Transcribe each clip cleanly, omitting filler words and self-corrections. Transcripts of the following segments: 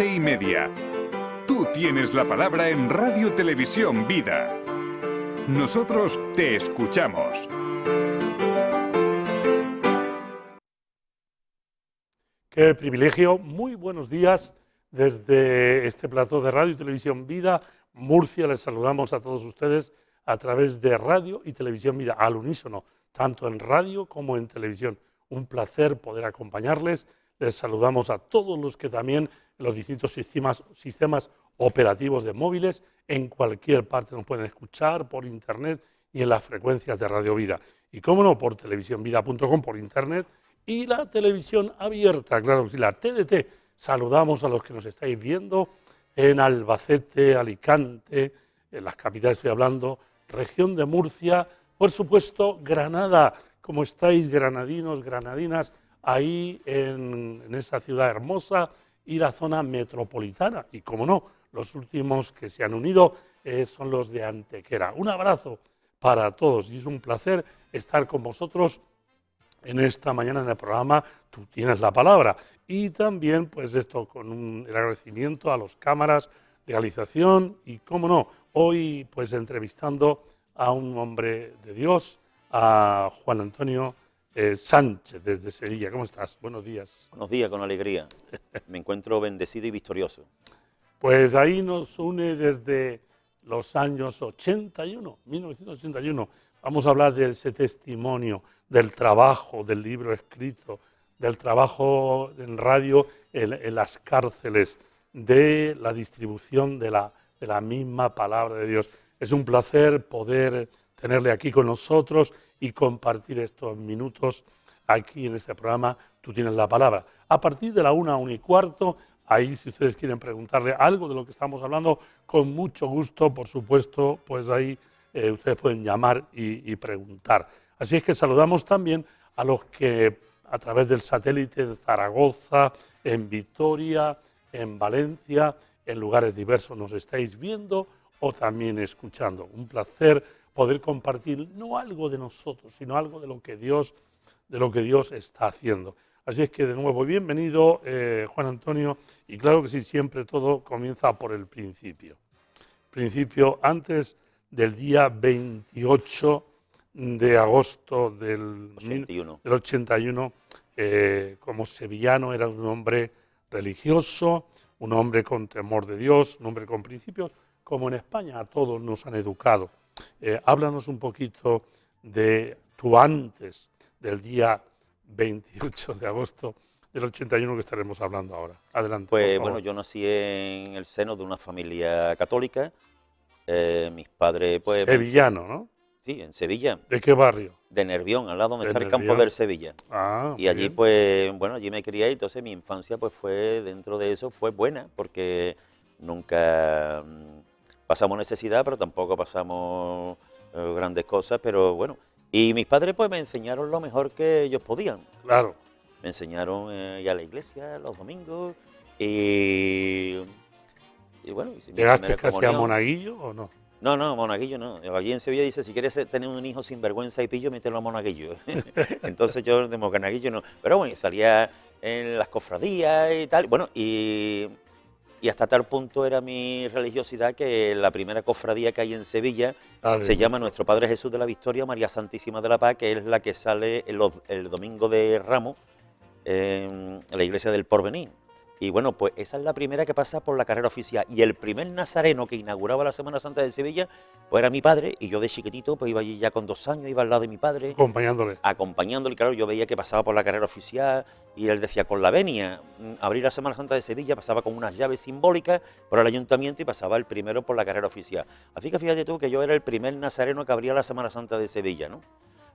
11:30. Tú tienes la palabra en Radio Televisión Vida. Nosotros te escuchamos. Qué privilegio. Muy buenos días desde este plató de Radio y Televisión Vida, Murcia. Les saludamos a todos ustedes a través de Radio y Televisión Vida, al unísono, tanto en radio como en televisión. Un placer poder acompañarles. Les saludamos a todos los que también en los distintos sistemas operativos de móviles, en cualquier parte nos pueden escuchar por internet y en las frecuencias de Radio Vida. Y cómo no, por televisiónvida.com, por internet, y la televisión abierta, claro que sí, la TDT. Saludamos a los que nos estáis viendo en Albacete, Alicante, en las capitales estoy hablando, región de Murcia, por supuesto Granada. ¿Cómo estáis, granadinos, granadinas, ahí en esa ciudad hermosa y la zona metropolitana? Y cómo no, los últimos que se han unido son los de Antequera. Un abrazo para todos y es un placer estar con vosotros en esta mañana en el programa Tú tienes la palabra. Y también, pues esto, con el agradecimiento a los cámaras, realización y, cómo no, hoy pues entrevistando a un hombre de Dios, a Juan Antonio Sánchez desde Sevilla. ¿Cómo estás? Buenos días. Buenos días, con alegría. Me encuentro bendecido y victorioso. Pues ahí nos une desde los años 81, 1981. Vamos a hablar de ese testimonio, del trabajo, del libro escrito, del trabajo en radio en las cárceles, de la distribución de la misma palabra de Dios. Es un placer poder tenerle aquí con nosotros y compartir estos minutos aquí en este programa Tú tienes la palabra. A partir de la 1:15, ahí si ustedes quieren preguntarle algo de lo que estamos hablando, con mucho gusto, por supuesto, pues ahí ustedes pueden llamar y preguntar. Así es que saludamos también a los que a través del satélite de Zaragoza, en Vitoria, en Valencia, en lugares diversos nos estáis viendo o también escuchando. Un placer poder compartir no algo de nosotros, sino algo de lo que Dios está haciendo. Así es que de nuevo bienvenido, Juan Antonio, y claro que sí, siempre todo comienza por el principio. Principio antes del día 28 de agosto del 81, como sevillano era un hombre religioso, un hombre con temor de Dios, un hombre con principios, como en España a todos nos han educado. Háblanos un poquito de tu antes del día 28 de agosto del 81 que estaremos hablando ahora. Adelante. Pues bueno, yo nací en el seno de una familia católica. Mis padres, pues... Sevillano, ¿no? Sí, en Sevilla. ¿De qué barrio? De Nervión, al lado donde está el Nervión. campo del Sevilla. Ah, y allí, bien. pues, bueno, allí me crié y entonces mi infancia, pues fue, dentro de eso, fue buena, porque nunca pasamos necesidad, pero tampoco pasamos grandes cosas, pero bueno. Y mis padres, pues, me enseñaron lo mejor que ellos podían. Claro. Me enseñaron a ir a la iglesia los domingos y bueno. Y ¿Llegaste casi a monaguillo o no? No, monaguillo no. Allí en Sevilla dice, si quieres tener un hijo sin vergüenza y pillo, mételo a monaguillo. Entonces yo de monaguillo no. Pero bueno, salía en las cofradías y tal. Bueno, y hasta tal punto era mi religiosidad que la primera cofradía que hay en Sevilla se llama Nuestro Padre Jesús de la Victoria, María Santísima de la Paz, que es la que sale el domingo de Ramos en la iglesia del Porvenir. Y bueno, pues esa es la primera que pasa por la carrera oficial. Y el primer nazareno que inauguraba la Semana Santa de Sevilla, pues era mi padre. Y yo de chiquitito, pues iba allí ya con 2 años, iba al lado de mi padre. Acompañándole, claro, yo veía que pasaba por la carrera oficial. Y él decía, con la venia, abrir la Semana Santa de Sevilla, pasaba con unas llaves simbólicas por el ayuntamiento y pasaba el primero por la carrera oficial. Así que fíjate tú que yo era el primer nazareno que abría la Semana Santa de Sevilla, ¿no?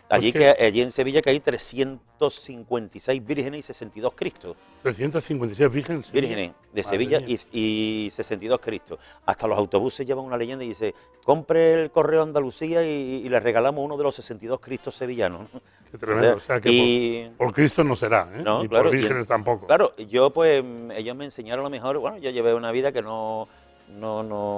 Allí en Sevilla que hay 356 vírgenes y 62 Cristos. 356 vírgenes. Vírgenes de Sevilla y 62 Cristos. Hasta los autobuses llevan una leyenda y dice, compre el Correo Andalucía y le regalamos uno de los 62 Cristos sevillanos. Qué tremendo. O sea que por Cristo no será, ¿eh? No, ni claro, por vírgenes tampoco. Claro, yo pues, ellos me enseñaron lo mejor. Bueno, yo llevé una vida que no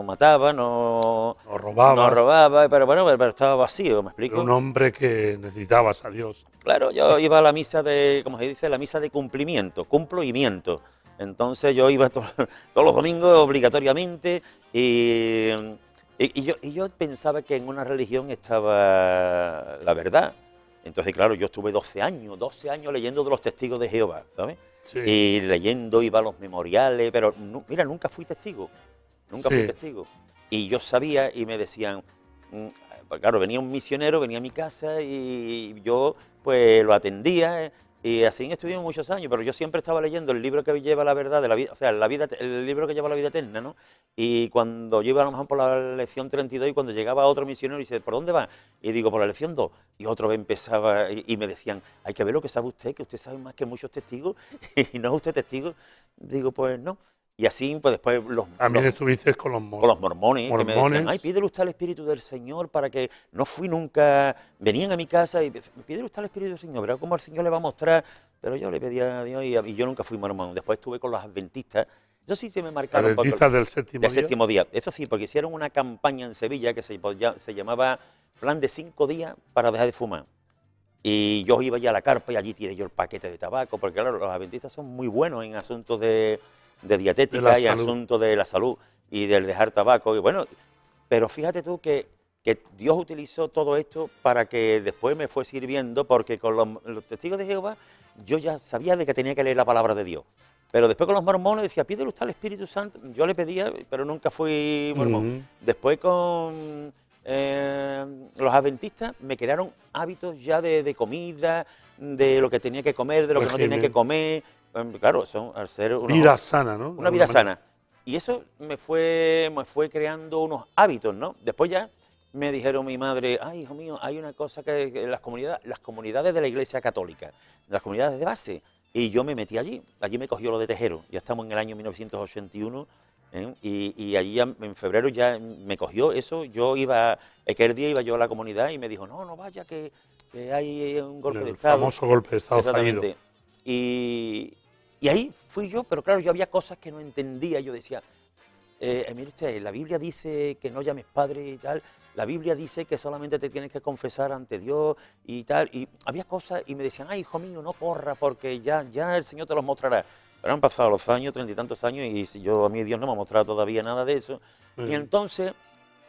mataba, no robaba, pero bueno, pero estaba vacío, ¿me explico? Era un hombre que necesitabas a Dios. Claro, yo iba a la misa como se dice, la misa de cumplimiento, cumplo y miento. Entonces yo iba todos los domingos obligatoriamente y yo pensaba que en una religión estaba la verdad. Entonces, claro, yo estuve 12 años leyendo de los testigos de Jehová, ¿sabes? Sí. Y leyendo, iba a los memoriales, pero mira, nunca fui testigo. Nunca fui testigo. Y yo sabía y me decían, pues claro, venía un misionero, venía a mi casa y yo pues lo atendía y así estuvimos muchos años, pero yo siempre estaba leyendo el libro que lleva la verdad de la vida, o sea, el libro que lleva la vida eterna, ¿no? Y cuando yo iba a lo mejor por la lección 32 y cuando llegaba otro misionero y dice, ¿por dónde va? Y digo, por la lección 2. Y otro empezaba y me decían, hay que ver lo que sabe usted, que usted sabe más que muchos testigos y no es usted testigo. Digo, pues no. Y así, pues después También estuviste con los mormones, que me decían, ay, pídele usted al Espíritu del Señor para que no fui nunca, venían a mi casa y pídele usted al Espíritu del Señor, verá cómo el Señor le va a mostrar, pero yo le pedía a Dios y yo nunca fui mormón. Después estuve con los adventistas, eso sí se me marcaron. Adventistas del séptimo día. Eso sí, porque hicieron una campaña en Sevilla que se llamaba Plan de 5 días para dejar de fumar. Y yo iba ya a la carpa y allí tiré yo el paquete de tabaco, porque claro, los adventistas son muy buenos en asuntos de dietética y asuntos de la salud y del dejar tabaco. Y bueno, pero fíjate tú que Dios utilizó todo esto para que después me fue sirviendo, porque con los testigos de Jehová yo ya sabía de que tenía que leer la palabra de Dios. Pero después con los mormones decía, pídele usted al Espíritu Santo. Yo le pedía, pero nunca fui mormón. Después con los adventistas me crearon hábitos ya de comida, de lo que tenía que comer, de lo que no tenía que comer. Claro, al ser vida sana, ¿no? Una vida sana. Y eso me fue creando unos hábitos, ¿no? Después ya me dijeron mi madre, ay, hijo mío, hay una cosa que las comunidades de la Iglesia Católica, las comunidades de base, y yo me metí allí me cogió lo de Tejero, ya estamos en el año 1981, y allí ya, en febrero ya me cogió eso, aquel día iba yo a la comunidad y me dijo, no vaya, que hay un golpe de Estado. El famoso golpe de Estado fallido. Y ahí fui yo, pero claro, yo había cosas que no entendía. Yo decía, mire usted, la Biblia dice que no llames padre y tal. La Biblia dice que solamente te tienes que confesar ante Dios y tal. Y había cosas y me decían, ay, hijo mío, no corra porque ya el Señor te los mostrará. Pero han pasado los años, 30 y tantos años, y a mí Dios no me ha mostrado todavía nada de eso. Y entonces,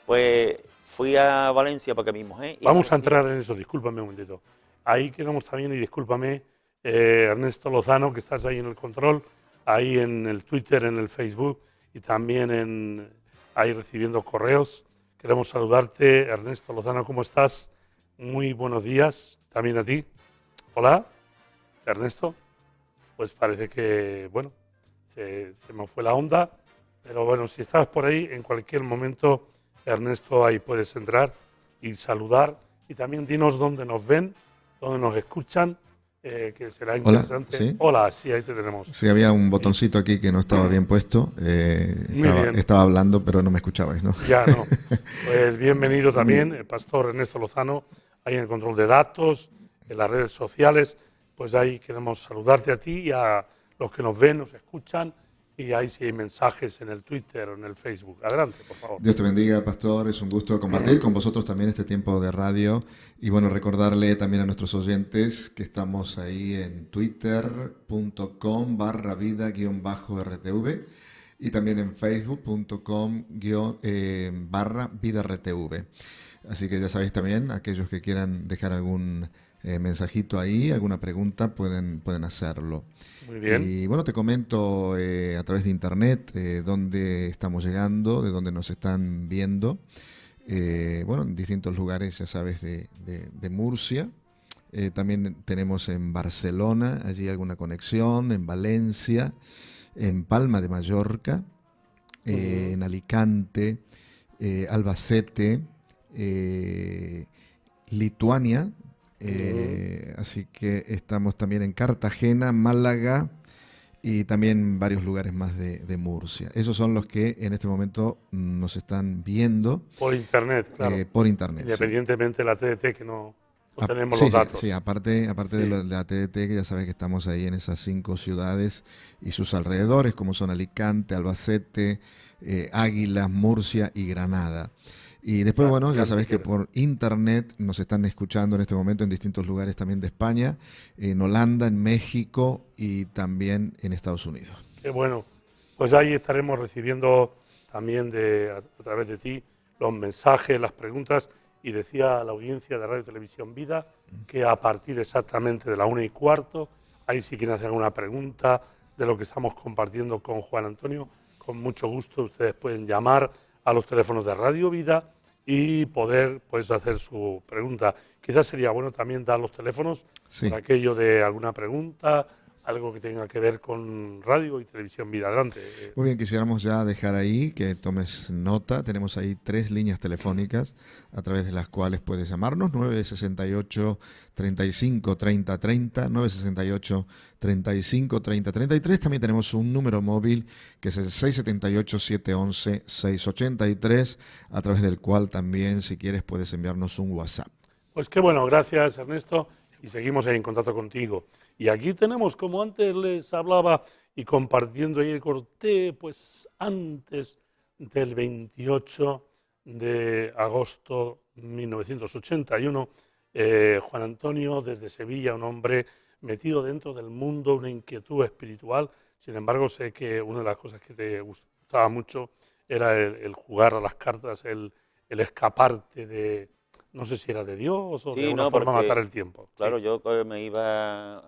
pues fui a Valencia porque mi mujer... Vamos a entrar en eso, discúlpame un momentito. Ahí quedamos también, y discúlpame, Ernesto Lozano, que estás ahí en el control, ahí en el Twitter, en el Facebook y también ahí recibiendo correos. Queremos saludarte, Ernesto Lozano, ¿cómo estás? Muy buenos días, también a ti. Hola, Ernesto. Pues parece que, bueno, se me fue la onda, pero bueno, si estás por ahí, en cualquier momento, Ernesto, ahí puedes entrar y saludar. Y también dinos dónde nos ven, dónde nos escuchan, que será interesante. Hola, ¿sí? Hola, sí, ahí te tenemos. Sí, había un botoncito aquí que no estaba bien puesto. Estaba hablando, pero no me escuchabais, ¿no? Ya, no. Pues bienvenido también, el pastor Ernesto Lozano, ahí en el control de datos, en las redes sociales. Pues ahí queremos saludarte a ti y a los que nos ven, nos escuchan. Y ahí sí hay mensajes en el Twitter o en el Facebook. Adelante, por favor. Dios te bendiga, pastor. Es un gusto compartir con vosotros también este tiempo de radio. Y bueno, recordarle también a nuestros oyentes que estamos ahí en twitter.com/vida-rtv y también en facebook.com/vida-rtv. Así que ya sabéis también, aquellos que quieran dejar algún mensajito ahí, alguna pregunta, pueden hacerlo. Muy bien. Y bueno, te comento a través de internet dónde estamos llegando, de dónde nos están viendo. Bueno, en distintos lugares, ya sabes, de Murcia. También tenemos en Barcelona, allí alguna conexión, en Valencia, en Palma de Mallorca, en Alicante, Albacete, Lituania. Así que estamos también en Cartagena, Málaga y también varios lugares más de Murcia. Esos son los que en este momento nos están viendo. Por internet, claro. Por internet. Independientemente de la TDT, que no tenemos los datos. Sí, aparte de la TDT, que ya sabes que estamos ahí en esas 5 ciudades y sus alrededores, como son Alicante, Albacete, Águilas, Murcia y Granada. Y después, bueno, ya sabéis que por internet nos están escuchando en este momento en distintos lugares también de España, en Holanda, en México y también en Estados Unidos. Qué bueno. Pues ahí estaremos recibiendo también a través de ti los mensajes, las preguntas, y decía a la audiencia de Radio Televisión Vida que a partir exactamente de la 1:15, ahí si quieren hacer alguna pregunta de lo que estamos compartiendo con Juan Antonio, con mucho gusto ustedes pueden llamar a los teléfonos de Radio Vida y poder pues hacer su pregunta. Quizás sería bueno también dar los teléfonos Sí. por aquello de alguna pregunta, algo que tenga que ver con Radio y Televisión Vida. Adelante. Muy bien, quisiéramos ya dejar ahí que tomes nota. Tenemos ahí 3 líneas telefónicas a través de las cuales puedes llamarnos: 968 35 30 30, 968 35 30 33. También tenemos un número móvil que es el 678 711 683, a través del cual también, si quieres, puedes enviarnos un WhatsApp. Pues qué bueno, gracias Ernesto, y seguimos ahí en contacto contigo. Y aquí tenemos, como antes les hablaba y compartiendo ahí el corte, pues antes del 28 de agosto de 1981, Juan Antonio desde Sevilla, un hombre metido dentro del mundo, una inquietud espiritual. Sin embargo, sé que una de las cosas que te gustaba mucho era el jugar a las cartas, el escaparte de, no sé si era de Dios o Sí, de alguna no, forma porque, matar el tiempo. claro, Sí. yo me iba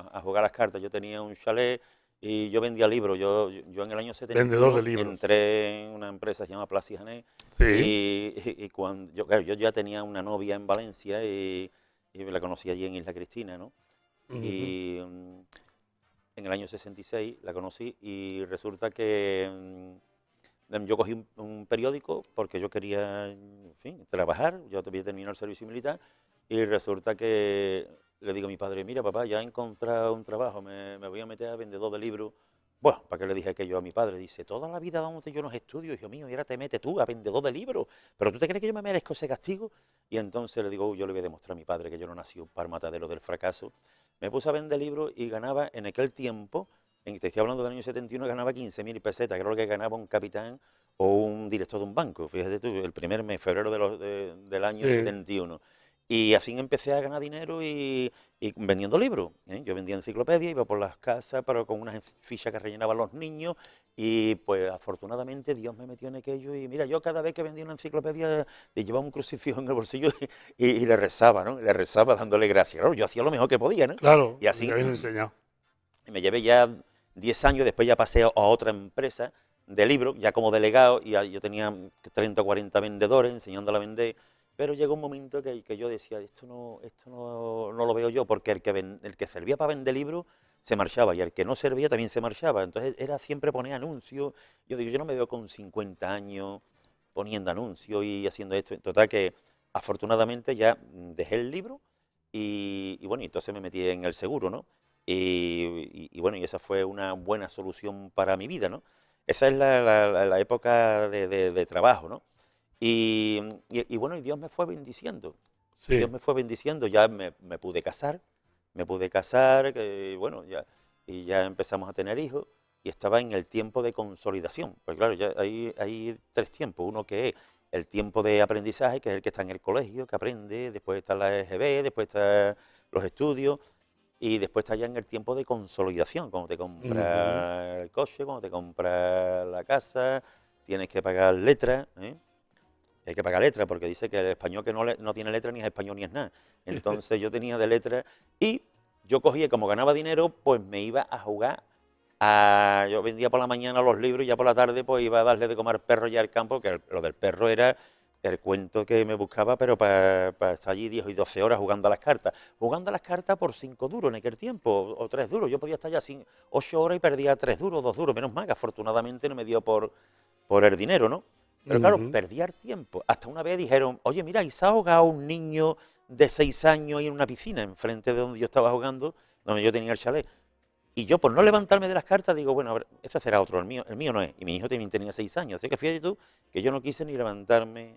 a jugar las cartas. Yo tenía un chalet y yo vendía libros. Yo en el año Vendedor 71 de libros. entré en una empresa que se llama Plaza y Jané, Sí. y cuando claro, yo ya tenía una novia en Valencia y la conocí allí en Isla Cristina, ¿no? Ujú. Y en el año 66 la conocí y resulta que yo cogí un periódico porque yo quería, en fin, trabajar. Yo había terminado el servicio militar y resulta que le digo a mi padre: mira, papá, ya he encontrado un trabajo, me voy a meter a vendedor de libros. Bueno, ¿para qué le dije aquello a mi padre? Dice: toda la vida dándote yo unos estudios, hijo mío, y ahora te metes tú a vendedor de libros. ¿Pero tú te crees que yo me merezco ese castigo? Y entonces le digo: yo le voy a demostrar a mi padre que yo no nací para matadero del fracaso. Me puse a vender libros y ganaba en aquel tiempo, te estoy hablando del año 71, ganaba 15.000 pesetas, que era lo que ganaba un capitán o un director de un banco. Fíjate tú, el primer mes, febrero del año Sí. 71. Y así empecé a ganar dinero y vendiendo libros, ¿eh? Yo vendía enciclopedias, iba por las casas, pero con unas fichas que rellenaban los niños, y pues afortunadamente Dios me metió en aquello. Y mira, yo cada vez que vendía una enciclopedia le llevaba un crucifijo en el bolsillo y le rezaba, ¿no? Le rezaba dándole gracias. Claro, yo hacía lo mejor que podía, ¿no? Claro, Y me así habéis enseñado. me llevé ya 10 años, después ya pasé a otra empresa de libros, ya como delegado, y yo tenía 30 o 40 vendedores enseñándola a vender. Pero llegó un momento que yo decía: esto no lo veo yo, porque el que servía para vender libros se marchaba, y el que no servía también se marchaba. Entonces era siempre poner anuncios. Yo digo: yo no me veo con 50 años poniendo anuncios y haciendo esto. En total que afortunadamente ya dejé el libro y bueno, entonces me metí en el seguro, ¿no? Y bueno, y esa fue una buena solución para mi vida, ¿no? Esa es la época de trabajo, ¿no? Y bueno, y Dios me fue bendiciendo. Sí. Dios me fue bendiciendo. Ya me pude casar. Que, bueno, y ya empezamos a tener hijos. Y estaba en el tiempo de consolidación. Pues claro, ya hay 3 tiempos. Uno que es el tiempo de aprendizaje, que es el que está en el colegio, que aprende. Después está la EGB, después están los estudios. Y después está ya en el tiempo de consolidación, cuando te compras el coche, cuando te compras la casa, tienes que pagar letras, ¿eh? Hay que pagar letras, porque dice que el español que no tiene letra ni es español ni es nada. Entonces yo tenía de letras y yo cogía, como ganaba dinero, pues me iba a jugar. Yo vendía por la mañana los libros y ya por la tarde pues iba a darle de comer perro ya al campo, que lo del perro era el cuento que me buscaba, pero para estar allí 10 y 12 horas jugando a las cartas. Jugando a las cartas por 5 duros en aquel tiempo, o 3 duros. Yo podía estar ya 8 horas y perdía 3 duros, 2 duros. Menos mal que afortunadamente no me dio por el dinero, ¿no? Pero claro, perdía el tiempo. Hasta una vez dijeron: oye, mira, y se ha ahogado un niño de 6 años ahí en una piscina, enfrente de donde yo estaba jugando, donde yo tenía el chalet. Y yo, por no levantarme de las cartas, digo: bueno, a ver, ese será otro, el mío no es. Y mi hijo también tenía 6 años. Así que fíjate tú que yo no quise ni levantarme,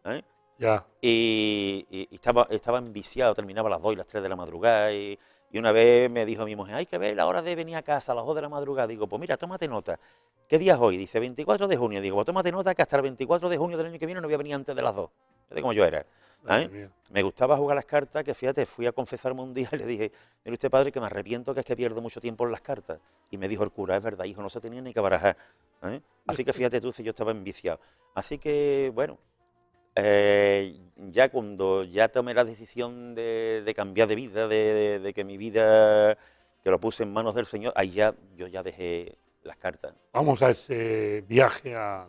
¿eh? Ya. Y estaba enviciado, terminaba a las 2 y las 3 de la madrugada. Y una vez me dijo mi mujer: hay que ver la hora de venir a casa a las 2 de la madrugada. Digo: pues mira, tómate nota. ¿Qué día es hoy? Dice: 24 de junio. Digo: pues tómate nota que hasta el 24 de junio del año que viene no voy a venir antes de las 2. Fíjate cómo yo era. Madre mía. Me gustaba jugar las cartas, que fíjate, fui a confesarme un día y le dije, mire usted, padre, que me arrepiento, que es que pierdo mucho tiempo en las cartas. Y me dijo el cura, es verdad, hijo, no se tenía ni que barajar. Así que fíjate tú, si yo estaba enviciado. Así que, bueno, ya cuando ya tomé la decisión de cambiar de vida, de que mi vida, que lo puse en manos del Señor, ahí ya yo ya dejé las cartas. Vamos a ese viaje a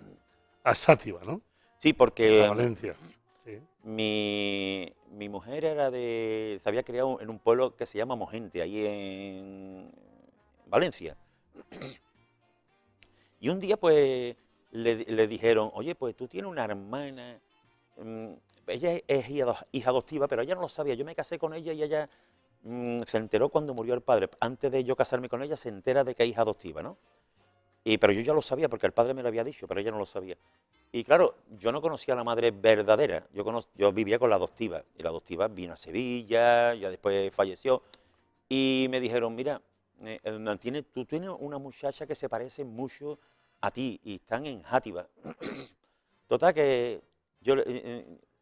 Sátiva, ¿no? Sí, A porque Valencia. Sí. mi mujer se había criado en un pueblo que se llama Mogente, ahí en Valencia. Y un día pues le dijeron, oye, pues tú tienes una hermana, ella es hija adoptiva, pero ella no lo sabía, yo me casé con ella y ella se enteró cuando murió el padre. Antes de yo casarme con ella se entera de que es hija adoptiva, ¿no? Pero yo ya lo sabía porque el padre me lo había dicho, pero ella no lo sabía. Y claro, yo no conocía a la madre verdadera, yo vivía con la adoptiva, y la adoptiva vino a Sevilla, ya después falleció, y me dijeron, mira, tú tienes una muchacha que se parece mucho a ti, y están en Játiva. Total que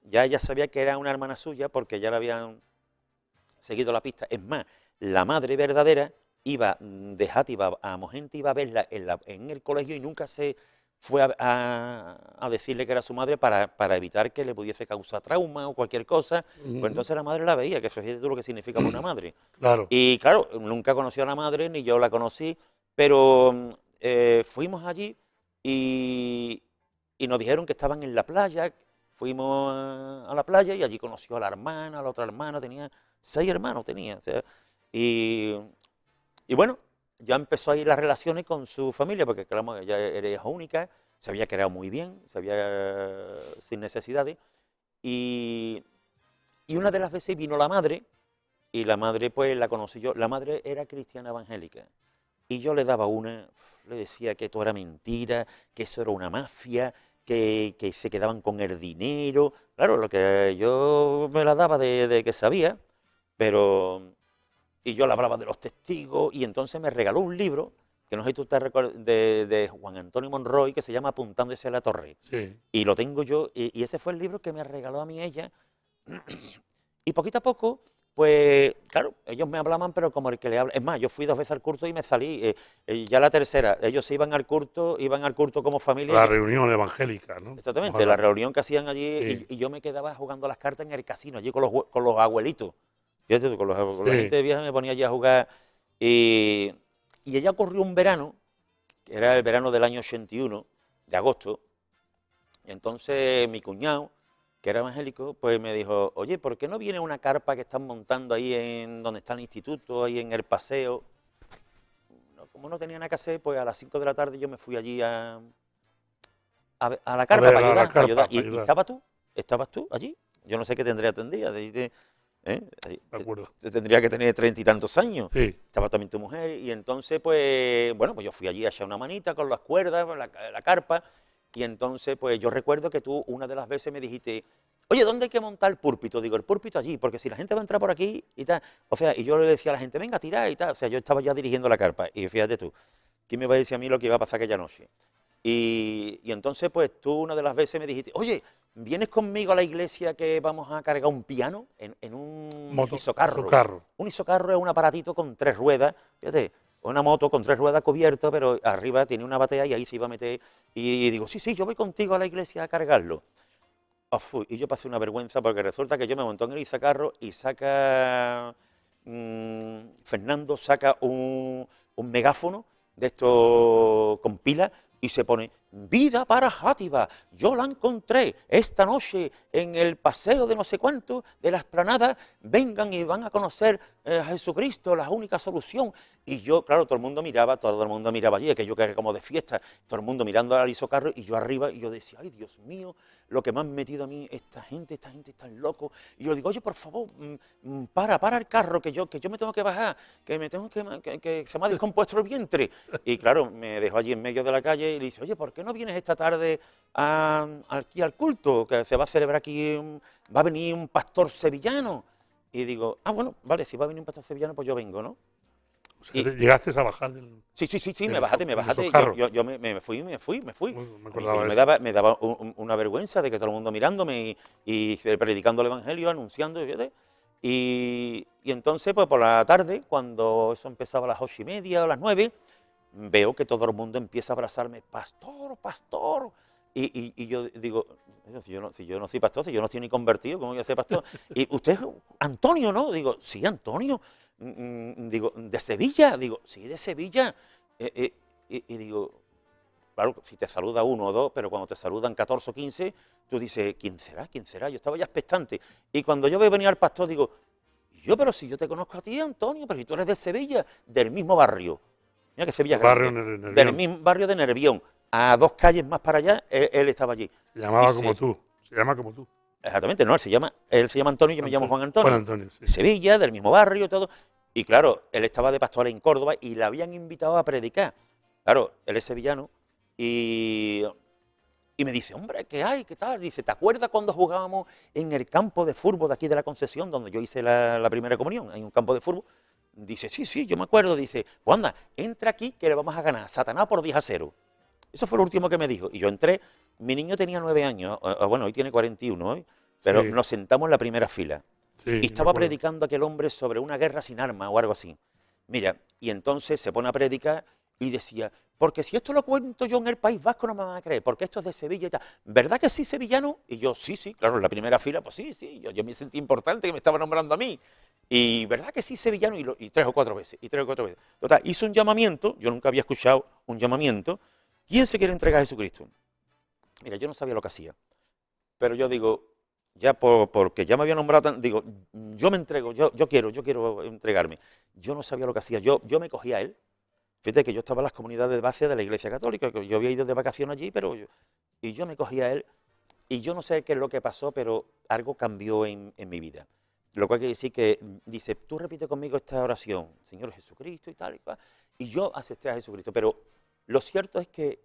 ya ella sabía que era una hermana suya porque ya la habían seguido la pista. Es más, la madre verdadera iba de Játiva a Mogente, iba a verla en el colegio y nunca se fue a decirle que era su madre para evitar que le pudiese causar trauma o cualquier cosa. Pues entonces la madre la veía, que fíjate tú lo que significa una madre. Claro. Y claro, nunca conoció a la madre, ni yo la conocí, pero fuimos allí y nos dijeron que estaban en la playa. Fuimos a la playa y allí conoció a la hermana, a la otra hermana, tenía 6 hermanos, tenía. O sea, y bueno, ya empezó ahí las relaciones con su familia, porque claro, ella era hija única, se había creado muy bien, se había sin necesidades. Y una de las veces vino la madre, y la madre pues la conocí yo. La madre era cristiana evangélica. Y yo le daba le decía que todo era mentira, que eso era una mafia, que se quedaban con el dinero. Claro, lo que yo me la daba de que sabía, pero... Y yo le hablaba de los testigos, y entonces me regaló un libro, que no sé si tú te recuerdas, de Juan Antonio Monroy, que se llama Apuntándose a la Torre. Sí. Y lo tengo yo, y ese fue el libro que me regaló a mí ella. Y poquito a poco, pues, claro, ellos me hablaban, pero como el que le habla. Es más, yo fui 2 veces al curso y me salí. Ya la tercera, ellos iban al culto como familia. La reunión evangélica, ¿no? Exactamente, la reunión que hacían allí, Sí. y yo me quedaba jugando las cartas en el casino, allí con los abuelitos. Fíjate tú, con la gente vieja me ponía allí a jugar. Y ella ocurrió un verano, que era el verano del año 81, de agosto. Y entonces mi cuñado, que era evangélico, pues me dijo, oye, ¿por qué no viene una carpa que están montando ahí en donde está el instituto, ahí en el paseo? Como no tenía nada que hacer, pues a las 5 de la tarde yo me fui allí a la carpa para ayudar. ¿Y estabas tú allí? Yo no sé qué tendrías. De acuerdo. Tendría que tener 30 y tantos años. Sí. Estaba también tu mujer, y entonces, pues, bueno, pues yo fui allí a echar una manita con las cuerdas, la carpa, y entonces, pues yo recuerdo que tú una de las veces me dijiste, oye, ¿dónde hay que montar el púlpito? Digo, el púlpito allí, porque si la gente va a entrar por aquí y tal, o sea, y yo le decía a la gente, venga, tira y tal, o sea, yo estaba ya dirigiendo la carpa, y fíjate tú, ¿quién me va a decir a mí lo que iba a pasar aquella noche? Y entonces, pues tú una de las veces me dijiste, oye, ¿vienes conmigo a la iglesia que vamos a cargar un piano en un isocarro? Un isocarro es un aparatito con 3 ruedas, fíjate, una moto con 3 ruedas cubierta, pero arriba tiene una batea y ahí se iba a meter. Y digo, sí, yo voy contigo a la iglesia a cargarlo. Y yo pasé una vergüenza porque resulta que yo me monté en el isocarro y Fernando saca un megáfono de esto con pila y se pone, vida para Játiva, yo la encontré esta noche en el paseo de no sé cuánto, de la explanada, vengan y van a conocer a Jesucristo, la única solución. Y yo, claro, todo el mundo miraba allí, aquello que era como de fiesta, todo el mundo mirando al isocarro, y yo arriba, y yo decía, ay, Dios mío, lo que me han metido a mí, esta gente está loco. Y yo digo, oye, por favor, para el carro, que yo me tengo que bajar, que se me ha descompuesto el vientre. Y claro, me dejó allí en medio de la calle y le dice, oye, ¿por qué no vienes esta tarde aquí al culto? Que se va a celebrar aquí, va a venir un pastor sevillano. Y digo, bueno, vale, si va a venir un pastor sevillano, pues yo vengo, ¿no? O sea, llegaste a bajar del... Sí, del me bajaste. socarro. Yo me fui. Me Y acordaba de me daba una vergüenza de que todo el mundo mirándome y predicando el Evangelio, anunciando, fíjate. Y entonces, pues por la tarde, cuando eso empezaba a las 8:30 o las 9, veo que todo el mundo empieza a abrazarme, pastor, pastor. Y yo digo, si yo no soy pastor, si yo no estoy ni convertido, ¿cómo voy a ser pastor? Y usted es Antonio, ¿no? Digo, sí, Antonio. Digo, ¿de Sevilla? Digo, sí, de Sevilla. Y digo, claro, si te saluda uno o dos, pero cuando te saludan 14 o 15, tú dices, ¿quién será? ¿Quién será? Yo estaba ya expectante. Y cuando yo veo venir al pastor, digo, pero si yo te conozco a ti, Antonio, pero si tú eres de Sevilla, del mismo barrio. Mira que Sevilla es barrio grande. Nervión. Del mismo barrio de Nervión. A 2 calles más para allá, él estaba allí. Se llamaba Y como tú. Se llama como tú. Exactamente, no, él se llama Antonio y yo me llamo Juan Antonio. Juan Antonio, sí. Sevilla, del mismo barrio, todo. Y claro, él estaba de pastor en Córdoba y le habían invitado a predicar. Claro, él es sevillano y me dice, hombre, ¿qué hay? ¿Qué tal? Dice, ¿te acuerdas cuando jugábamos en el campo de fútbol de aquí de la Concesión, donde yo hice la primera comunión, en un campo de fútbol? Dice, sí, yo me acuerdo. Dice, pues anda, entra aquí que le vamos a ganar a Satanás por 10-0. Eso fue lo último que me dijo. Y yo entré, mi niño tenía 9 años, bueno, hoy tiene 41, ¿eh? Pero Sí. nos sentamos en la primera fila. Sí, Y me estaba acuerdo. predicando aquel hombre sobre una guerra sin armas o algo así. Mira, y entonces se pone a predicar y decía, porque si esto lo cuento yo en el País Vasco no me van a creer, porque esto es de Sevilla y tal. ¿Verdad que sí, sevillano? Y yo, sí, claro, en la primera fila, pues sí, yo me sentí importante que me estaba nombrando a mí. Y ¿verdad que sí, sevillano? Y 3 o 4 veces, Total, hizo un llamamiento, yo nunca había escuchado un llamamiento. ¿Quién se quiere entregar a Jesucristo? Mira, yo no sabía lo que hacía, pero yo digo, ya porque ya me había nombrado, digo, yo me entrego, yo quiero entregarme. Yo no sabía lo que hacía, yo me cogía a él. Fíjate que yo estaba en las comunidades de base de la Iglesia Católica, que yo había ido de vacaciones allí, y yo me cogía a él, y yo no sé qué es lo que pasó, pero algo cambió en mi vida. Lo cual quiere decir que dice, tú repite conmigo esta oración, Señor Jesucristo y tal y cual, y yo acepté a Jesucristo. Pero lo cierto es que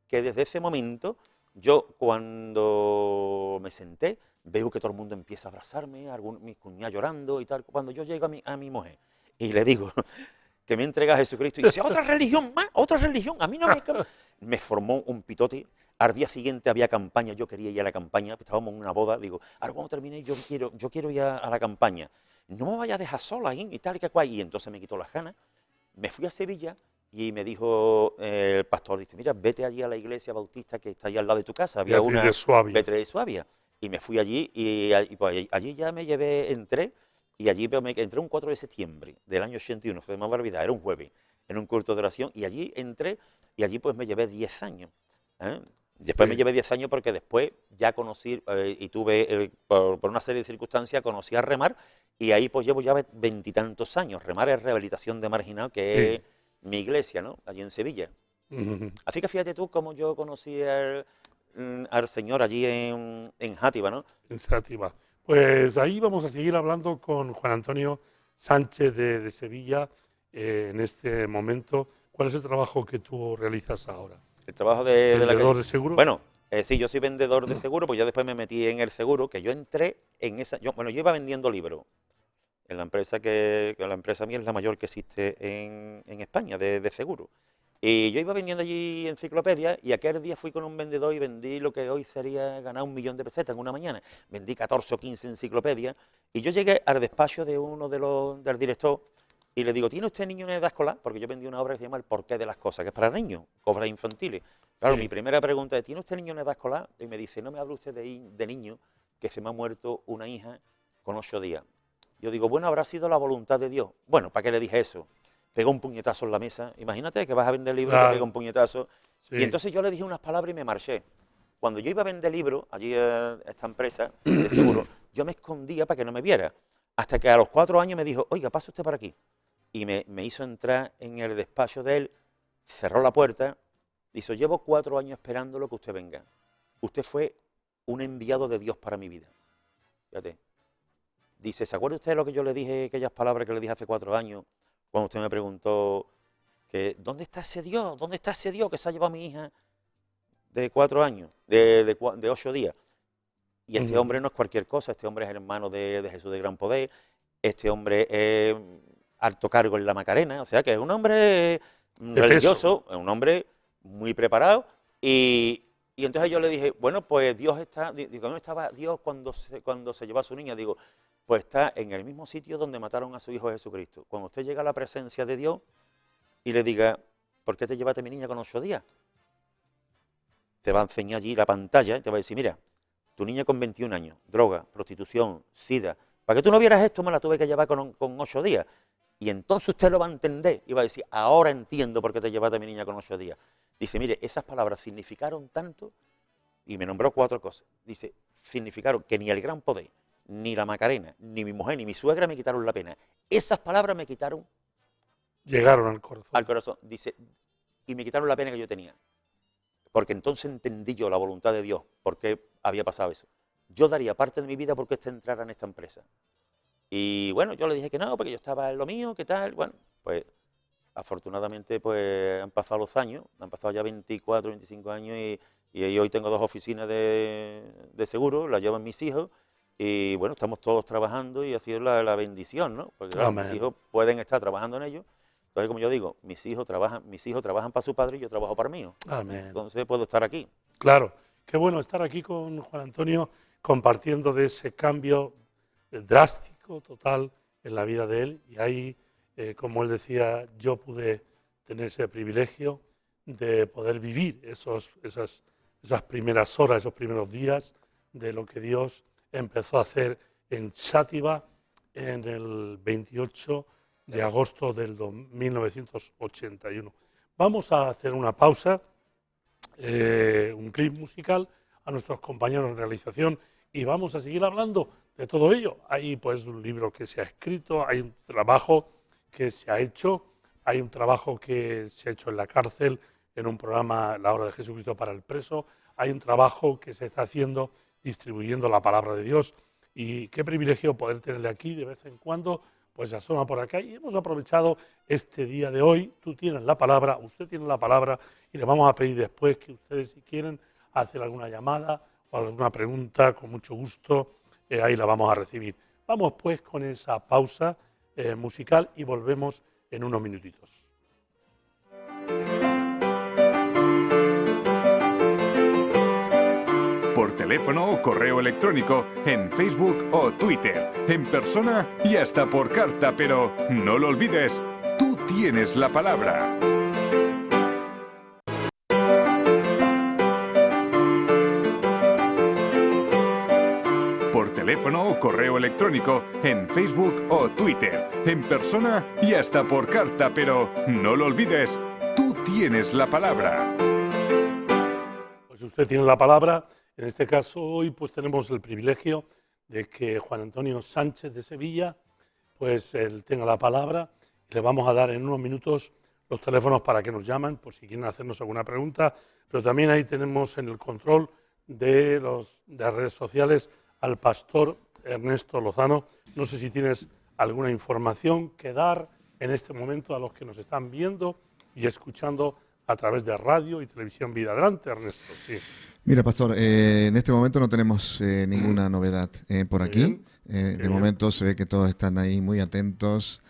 desde ese momento, yo cuando me senté, veo que todo el mundo empieza a abrazarme, mis cuñadas llorando y tal. Cuando yo llego a mi mujer y le digo que me entrega a Jesucristo, y dice, otra religión más, otra religión, a mí no me... Me formó un pitote. Al día siguiente había campaña, yo quería ir a la campaña, estábamos en una boda, digo, ahora cuando termine yo quiero ir a la campaña. No me vayas a dejar sola ahí y tal y que cual. Y entonces me quitó las ganas, me fui a Sevilla y me dijo el pastor, dice, mira, vete allí a la iglesia bautista que está allí al lado de tu casa. Había una de Suabia. Beatriz de Suabia. Y me fui allí y pues allí ya me entré, y allí entré un 4 de septiembre del año 81, se me va a olvidar, era un jueves, en un culto de oración, y allí entré, y allí pues me llevé 10 años. ¿eh? Después me llevé 10 años porque después ya conocí y tuve, por una serie de circunstancias, conocí a Remar, y ahí pues llevo ya 20 y tantos años. Remar es Rehabilitación de Marginal, que es mi iglesia, ¿no? Allí en Sevilla. Así que fíjate tú cómo yo conocí al Señor allí en Játiva, ¿no? En Sátiva. Pues ahí vamos a seguir hablando con Juan Antonio Sánchez de Sevilla en este momento. ¿Cuál es el trabajo que tú realizas ahora? El trabajo de ¿Vendedor de seguro? Bueno, sí, yo soy vendedor de seguro, pues ya después me metí en el seguro, que yo entré en esa... yo iba vendiendo libros en la empresa que la empresa mía es la mayor que existe en España de seguro. Y yo iba vendiendo allí enciclopedias, y aquel día fui con un vendedor y vendí lo que hoy sería ganar 1 millón de pesetas en una mañana. Vendí 14 o 15 enciclopedias, y yo llegué al despacho de uno del director y le digo, ¿tiene usted niño en edad escolar? Porque yo vendí una obra que se llama El porqué de las cosas, que es para niños, obras infantiles. Claro, mi primera pregunta es, ¿tiene usted niño en edad escolar? Y me dice, no me hable usted de niño, que se me ha muerto una hija con 8 días. Yo digo, bueno, habrá sido la voluntad de Dios. Bueno, ¿para qué le dije eso? Pegó un puñetazo en la mesa. Imagínate que vas a vender libros, Claro. y te pega un puñetazo. Sí. Y entonces yo le dije unas palabras y me marché. Cuando yo iba a vender libros, allí a esta empresa de seguro, yo me escondía para que no me viera. Hasta que a los 4 años me dijo, oiga, pase usted por aquí. Y me hizo entrar en el despacho de él, cerró la puerta, dice, llevo 4 años esperándolo que usted venga. Usted fue un enviado de Dios para mi vida. Fíjate. Dice, ¿se acuerda usted de lo que yo le dije, aquellas palabras que le dije hace 4 años, cuando usted me preguntó que ¿dónde está ese Dios? ¿Dónde está ese Dios que se ha llevado a mi hija de 4 años, de 8 días? Y este hombre no es cualquier cosa, este hombre es hermano de Jesús de Gran Poder, este hombre es alto cargo en la Macarena, o sea que es un hombre religioso, es un hombre muy preparado, y entonces yo le dije, bueno, pues Dios está, digo, ¿dónde estaba Dios cuando se llevó a su niña? Digo, pues está en el mismo sitio donde mataron a su hijo Jesucristo. Cuando usted llega a la presencia de Dios y le diga, ¿por qué te llevaste a mi niña con 8 días? Te va a enseñar allí la pantalla y te va a decir, mira, tu niña con 21 años, droga, prostitución, sida, para que tú no vieras esto me la tuve que llevar con 8 días. Y entonces usted lo va a entender y va a decir, ahora entiendo por qué te llevaste a mi niña con 8 días. Dice, mire, esas palabras significaron tanto, y me nombró 4 cosas. Dice, significaron que ni el gran poder, ni la Macarena, ni mi mujer, ni mi suegra me quitaron la pena. Esas palabras me quitaron... Llegaron al corazón. Al corazón. Dice, y me quitaron la pena que yo tenía. Porque entonces entendí yo la voluntad de Dios, por qué había pasado eso. Yo daría parte de mi vida porque usted entrara en esta empresa. Y bueno, yo le dije que no, porque yo estaba en lo mío, ¿qué tal? Bueno, pues afortunadamente pues han pasado los años, han pasado ya 24, 25 años y hoy tengo 2 oficinas de seguro, las llevan mis hijos y bueno, estamos todos trabajando y ha sido la bendición, ¿no? Porque claro, mis hijos pueden estar trabajando en ello. Entonces, como yo digo, mis hijos trabajan para su padre y yo trabajo para mí. Amén. Entonces puedo estar aquí. Claro, qué bueno estar aquí con Juan Antonio compartiendo de ese cambio drástico, total, en la vida de él. Y ahí, como él decía, yo pude tener ese privilegio de poder vivir esas primeras horas, esos primeros días de lo que Dios empezó a hacer en Xàtiva en el 28 de agosto del 1981. Vamos a hacer una pausa, un clip musical a nuestros compañeros de realización y vamos a seguir hablando de todo ello. Hay pues un libro que se ha escrito, hay un trabajo que se ha hecho, hay un trabajo que se ha hecho en la cárcel en un programa La Hora de Jesucristo para el Preso, hay un trabajo que se está haciendo distribuyendo la palabra de Dios y qué privilegio poder tenerle aquí de vez en cuando, pues asoma por acá y hemos aprovechado este día de hoy. Tú tienes la palabra, usted tiene la palabra y le vamos a pedir después que ustedes si quieren hacer alguna llamada o alguna pregunta, con mucho gusto, ahí la vamos a recibir. Vamos pues con esa pausa musical y volvemos en unos minutitos. Por teléfono o correo electrónico, en Facebook o Twitter, en persona y hasta por carta, pero no lo olvides, tú tienes la palabra. Por teléfono o correo electrónico, en Facebook o Twitter, en persona y hasta por carta, pero no lo olvides, tú tienes la palabra. Pues usted tiene la palabra. En este caso hoy pues tenemos el privilegio de que Juan Antonio Sánchez de Sevilla pues él tenga la palabra. Le vamos a dar en unos minutos los teléfonos para que nos llamen por si quieren hacernos alguna pregunta, pero también ahí tenemos en el control de las redes sociales al pastor Ernesto Lozano. No sé si tienes alguna información que dar en este momento a los que nos están viendo y escuchando a través de radio y televisión Vida. Adelante, Ernesto. Sí. Mira, pastor, en este momento no tenemos ninguna novedad por aquí. De momento se ve que todos están ahí muy atentos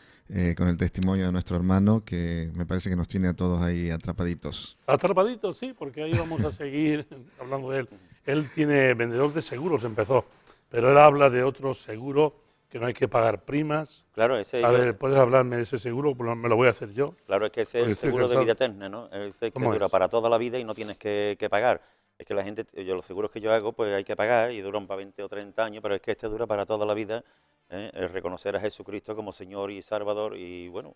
con el testimonio de nuestro hermano, que me parece que nos tiene a todos ahí atrapaditos. Atrapaditos, sí, porque ahí vamos a seguir hablando de él. Él tiene vendedor de seguros, empezó, pero él habla de otro seguro que no hay que pagar primas. Claro, ese... A ver, ¿puedes hablarme de ese seguro? Me lo voy a hacer yo. Claro, es que ese es el seguro de vida eterna, ¿no? Ese que dura para toda la vida y no tienes que pagar. Es que la gente, los seguros que yo hago, pues hay que pagar y duran para 20 o 30 años, pero es que este dura para toda la vida, el reconocer a Jesucristo como Señor y Salvador. Y bueno,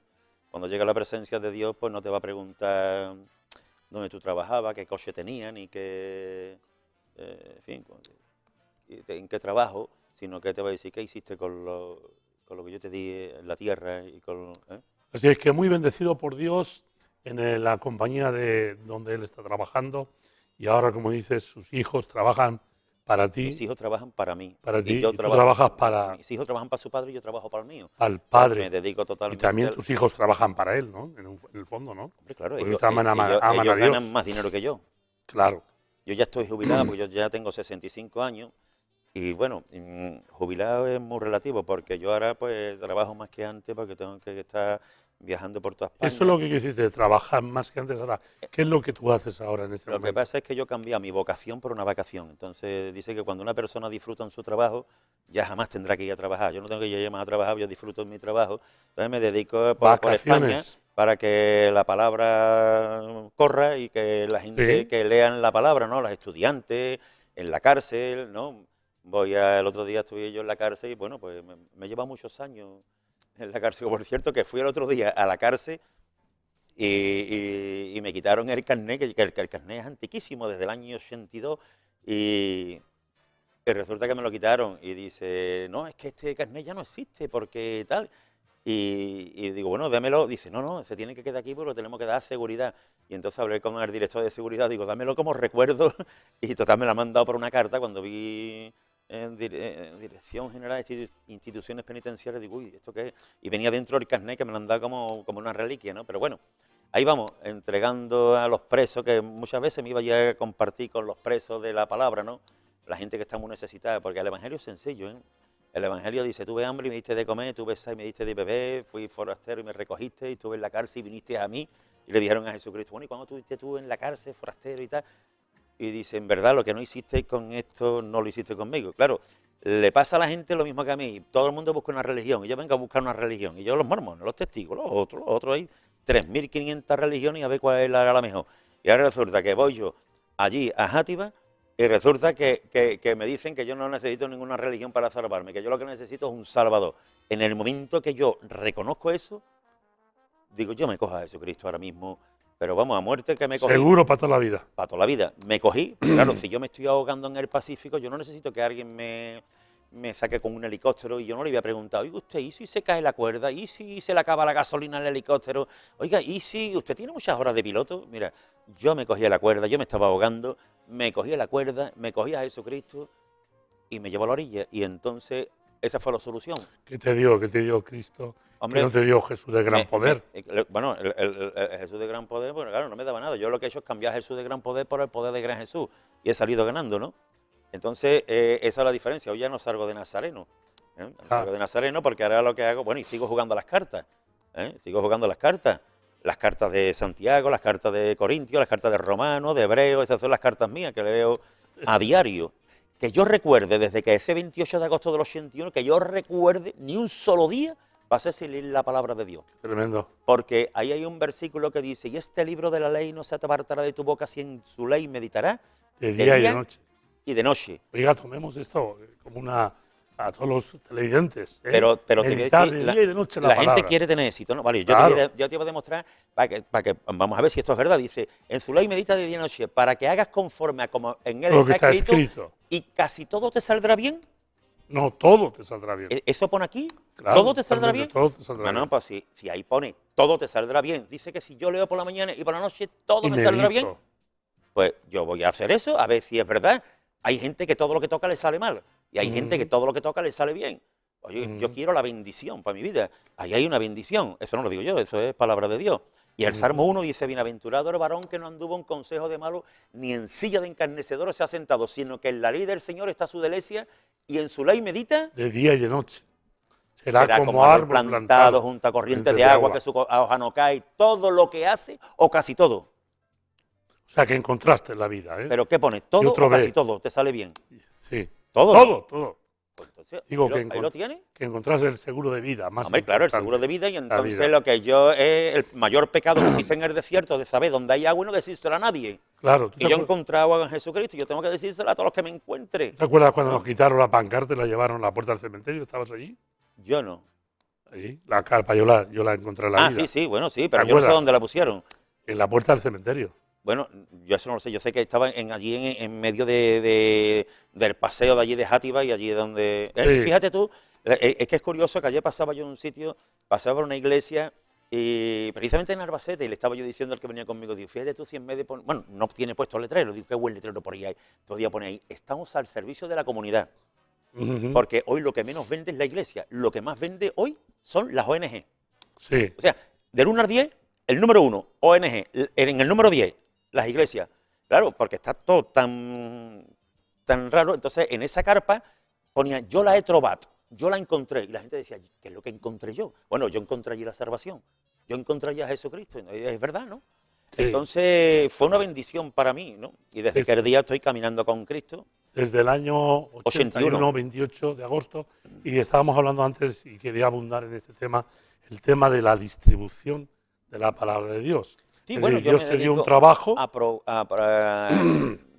cuando llega la presencia de Dios, pues no te va a preguntar dónde tú trabajabas, qué coche tenías, ni qué, en fin, en qué trabajo, sino que te va a decir qué hiciste con lo que yo te di en la tierra. Y con, Así es que muy bendecido por Dios en la compañía de donde él está trabajando. Y ahora, como dices, sus hijos trabajan para ti. Mis hijos trabajan para mí. Para ti. Y yo tú trabajas para... Mis hijos trabajan para su padre y yo trabajo para el mío. Al padre. Me dedico totalmente. Y también tus hijos trabajan para él, ¿no? En el fondo, ¿no? Hombre, claro. Porque Ellos aman a Dios. ganan más dinero que yo. Claro. Yo ya estoy jubilado porque yo ya tengo 65 años Y bueno, jubilado es muy relativo, porque yo ahora pues trabajo más que antes, porque tengo que estar viajando por toda España. Eso es lo que quieres decir, trabajar más que antes ahora. ¿Qué es lo que tú haces ahora en este Lo que momento? pasa es que yo cambié mi vocación por una vacación. Entonces dice que cuando una persona disfruta en su trabajo, ya jamás tendrá que ir a trabajar. Yo no tengo que ir más a trabajar, yo disfruto en mi trabajo. Entonces me dedico por España Vacaciones. para que la palabra corra y que la gente Sí. que lean la palabra, ¿no? Los estudiantes, en la cárcel, ¿no? El otro día estuve yo en la cárcel y bueno, pues me lleva muchos años en la cárcel. Por cierto, que fui el otro día a la cárcel y me quitaron el carnet, que el carnet es antiquísimo, desde el año 82, y resulta que me lo quitaron y dice, no, es que este carnet ya no existe, porque tal. Y digo, bueno, dámelo. Dice, no, se tiene que quedar aquí porque lo tenemos que dar seguridad. Y entonces hablé con el director de seguridad, digo, dámelo como recuerdo. Y total, me lo ha mandado por una carta cuando vi en Dirección General de Instituciones Penitenciarias. Digo, uy, ¿esto qué es? Y venía dentro el carnet que me lo han dado como una reliquia, ¿no? Pero bueno, ahí vamos, entregando a los presos, que muchas veces me iba ya a compartir con los presos de la palabra, ¿no? La gente que está muy necesitada, porque el Evangelio es sencillo, ¿eh? El Evangelio dice, tuve hambre y me diste de comer, tuve sed y me diste de beber, fui forastero y me recogiste, y estuve en la cárcel y viniste a mí. Y le dijeron a Jesucristo, bueno, ¿y cuándo estuviste tú en la cárcel, forastero y tal? Y dice, en verdad, lo que no hiciste con esto, no lo hiciste conmigo. Claro, le pasa a la gente lo mismo que a mí. Todo el mundo busca una religión, y yo vengo a buscar una religión. Y yo los mormones, los testigos, los otros hay 3.500 religiones y a ver cuál es la mejor. Y ahora resulta que voy yo allí a Játiva, y resulta que me dicen que yo no necesito ninguna religión para salvarme, que yo lo que necesito es un salvador. En el momento que yo reconozco eso, digo, yo me cojo a Jesucristo ahora mismo, pero vamos, a muerte que me cogí. Seguro para toda la vida. Para toda la vida. Me cogí, claro, si yo me estoy ahogando en el Pacífico, yo no necesito que alguien me saque con un helicóptero y yo no le voy a preguntar, oiga usted, ¿y si se cae la cuerda? ¿Y si se le acaba la gasolina al helicóptero? Oiga, ¿y si usted tiene muchas horas de piloto? Mira, yo me cogí a la cuerda, yo me estaba ahogando, me cogí a la cuerda, me cogí a Jesucristo y me llevó a la orilla. Y entonces esa fue la solución. ¿Qué te dio? ¿Qué te dio Cristo? Hombre, ¿Qué no te dio Jesús de gran poder? Bueno, el Jesús de gran poder, bueno, claro, no me daba nada. Yo lo que he hecho es cambiar a Jesús de gran poder por el poder de gran Jesús. Y he salido ganando, ¿no? Entonces, esa es la diferencia. Hoy ya no salgo de nazareno. No salgo de nazareno porque ahora lo que hago, bueno, y sigo jugando las cartas. Sigo jugando las cartas. Las cartas de Santiago, las cartas de Corintios, las cartas de Romanos, de Hebreos, esas son las cartas mías que leo a diario. Que yo recuerde, desde que ese 28 de agosto del 81, que yo recuerde ni un solo día pasé sin leer la palabra de Dios. Tremendo. Porque ahí hay un versículo que dice, y este libro de la ley no se apartará de tu boca, si en su ley meditarás De día y de noche. y de noche. Oiga, tomemos esto como a todos los televidentes. Pero te voy a Meditar decir, de día y de noche la gente palabra. quiere tener éxito, ¿no? Vale, Claro. yo te voy a demostrar, para que vamos a ver si esto es verdad. Dice, en su ley medita de día y noche, para que hagas conforme a como en él Lo que está está escrito, y casi todo te saldrá bien. No, todo te saldrá bien. ¿Eso pone aquí? Claro, ¿Todo te saldrá bien? totalmente, todo te saldrá No, bien. pues si ahí pone, todo te saldrá bien. Dice que si yo leo por la mañana y por la noche, todo Y me saldrá medito. bien. Pues yo voy a hacer eso, a ver si es verdad. Hay gente que todo lo que toca le sale mal. Y hay gente que todo lo que toca le sale bien. Oye, yo quiero la bendición para mi vida. Ahí hay una bendición. Eso no lo digo yo, eso es palabra de Dios. Y el Salmo 1 dice, bienaventurado el varón que no anduvo en consejo de malo, ni en silla de encarnecedores se ha sentado, sino que en la ley del Señor está su delicia y en su ley medita. De día y de noche. Será como árbol plantado junto a corrientes de agua, que su hoja no cae. Todo lo que hace, o casi todo. O sea, que encontraste la vida, ¿eh? ¿Pero qué pone? Todo otro o casi ve. todo, te sale bien. Sí. Todo. Todo. Pues entonces, Digo ahí que lo tienes. Que encontraste el seguro de vida, más Hombre, claro, el importante. seguro de vida, y La entonces vida. lo que yo el mayor pecado que existe en el desierto de saber dónde hay agua y no decírselo a nadie. Claro. ¿Tú Y yo he encontrado a Jesucristo y yo tengo que decírselo a todos los que me encuentre. te acuerdas cuando nos quitaron la pancarta y la llevaron a la puerta del cementerio? ¿Estabas allí? Yo no. Ahí. La carpa yo la encontré en la vida. Sí, bueno, sí, pero ¿Te yo no sé acuerdas? dónde la pusieron. En la puerta del cementerio. Bueno, yo eso no lo sé, yo sé que estaba allí en medio del paseo de allí de Játiva y allí donde... Sí. Fíjate tú, es que es curioso que ayer pasaba yo en un sitio, pasaba por una iglesia y precisamente en Albacete, y le estaba yo diciendo al que venía conmigo, digo, fíjate tú si en vez de poner... Bueno, no tiene puesto el letrero, digo, qué buen letrero por ahí hay. Todavía pone ahí, estamos al servicio de la comunidad, porque hoy lo que menos vende es la iglesia, lo que más vende hoy son las ONG. Sí. O sea, del 1 al 10, el número 1, ONG, en el número 10, las iglesias. Claro, porque está todo tan raro. Entonces, en esa carpa ponía, yo la he trobat, yo la encontré. Y la gente decía, ¿qué es lo que encontré yo? Bueno, yo encontré allí la salvación. Yo encontré allí a Jesucristo. Es verdad, ¿no? Sí. Entonces, fue una bendición para mí, ¿no? Y desde aquel día estoy caminando con Cristo. Desde el año 81, 28 de agosto, y estábamos hablando antes, y quería abundar en este tema, el tema de la distribución de la palabra de Dios. Sí, Es bueno, decir, yo Dios me te dio un dedico trabajo.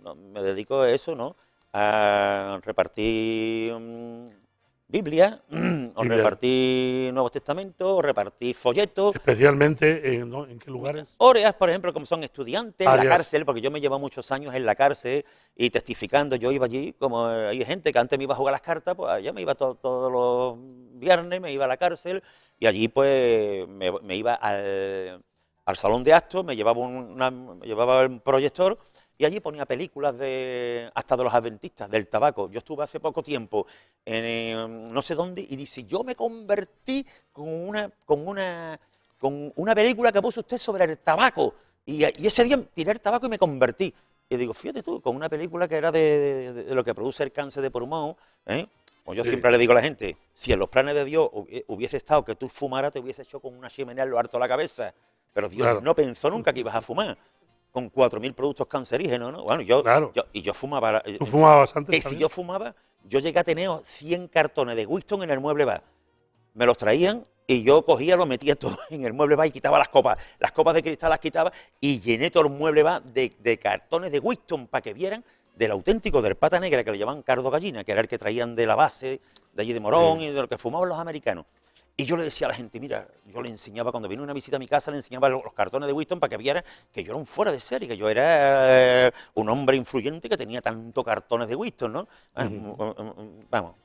no, me dedico a eso, ¿no? A repartir Biblia, o Biblia. repartir Nuevos Testamentos, o repartir folletos. Especialmente, ¿no? ¿En qué lugares? Óreas, por ejemplo, como son estudiantes, en la Áreas. cárcel, porque yo me llevo muchos años en la cárcel y testificando. Yo iba allí, como hay gente que antes me iba a jugar las cartas, pues allá me iba todos los viernes, me iba a la cárcel y allí pues me iba al salón de actos, me llevaba un proyector y allí ponía películas hasta de los adventistas, del tabaco. Yo estuve hace poco tiempo en no sé dónde y dice, yo me convertí con una película que puso usted sobre el tabaco. Y ese día tiré el tabaco y me convertí. Y digo, fíjate tú, con una película que era de lo que produce el cáncer de pulmón, ¿eh? Pues yo siempre le digo a la gente, si en los planes de Dios hubiese estado que tú fumaras, te hubiese hecho con una chimenea en lo harto de la cabeza. Pero Dios no pensó nunca que ibas a fumar con 4.000 productos cancerígenos, ¿no? Bueno, yo fumaba. ¿Tú fumabas antes Que también? si yo fumaba, yo llegué a tener 100 cartones de Winston en el mueble bar. Me los traían y yo cogía, los metía todo en el mueble bar y quitaba las copas. Las copas de cristal las quitaba y llené todo el mueble bar de cartones de Winston para que vieran del auténtico, del pata negra, que le llamaban cardo gallina, que era el que traían de la base, de allí de Morón y de lo que fumaban los americanos. Y yo le decía a la gente, mira, yo le enseñaba, cuando vino una visita a mi casa, le enseñaba los cartones de Winston para que viera que yo era un fuera de serie, que yo era un hombre influyente que tenía tantos cartones de Winston, ¿no? Vamos.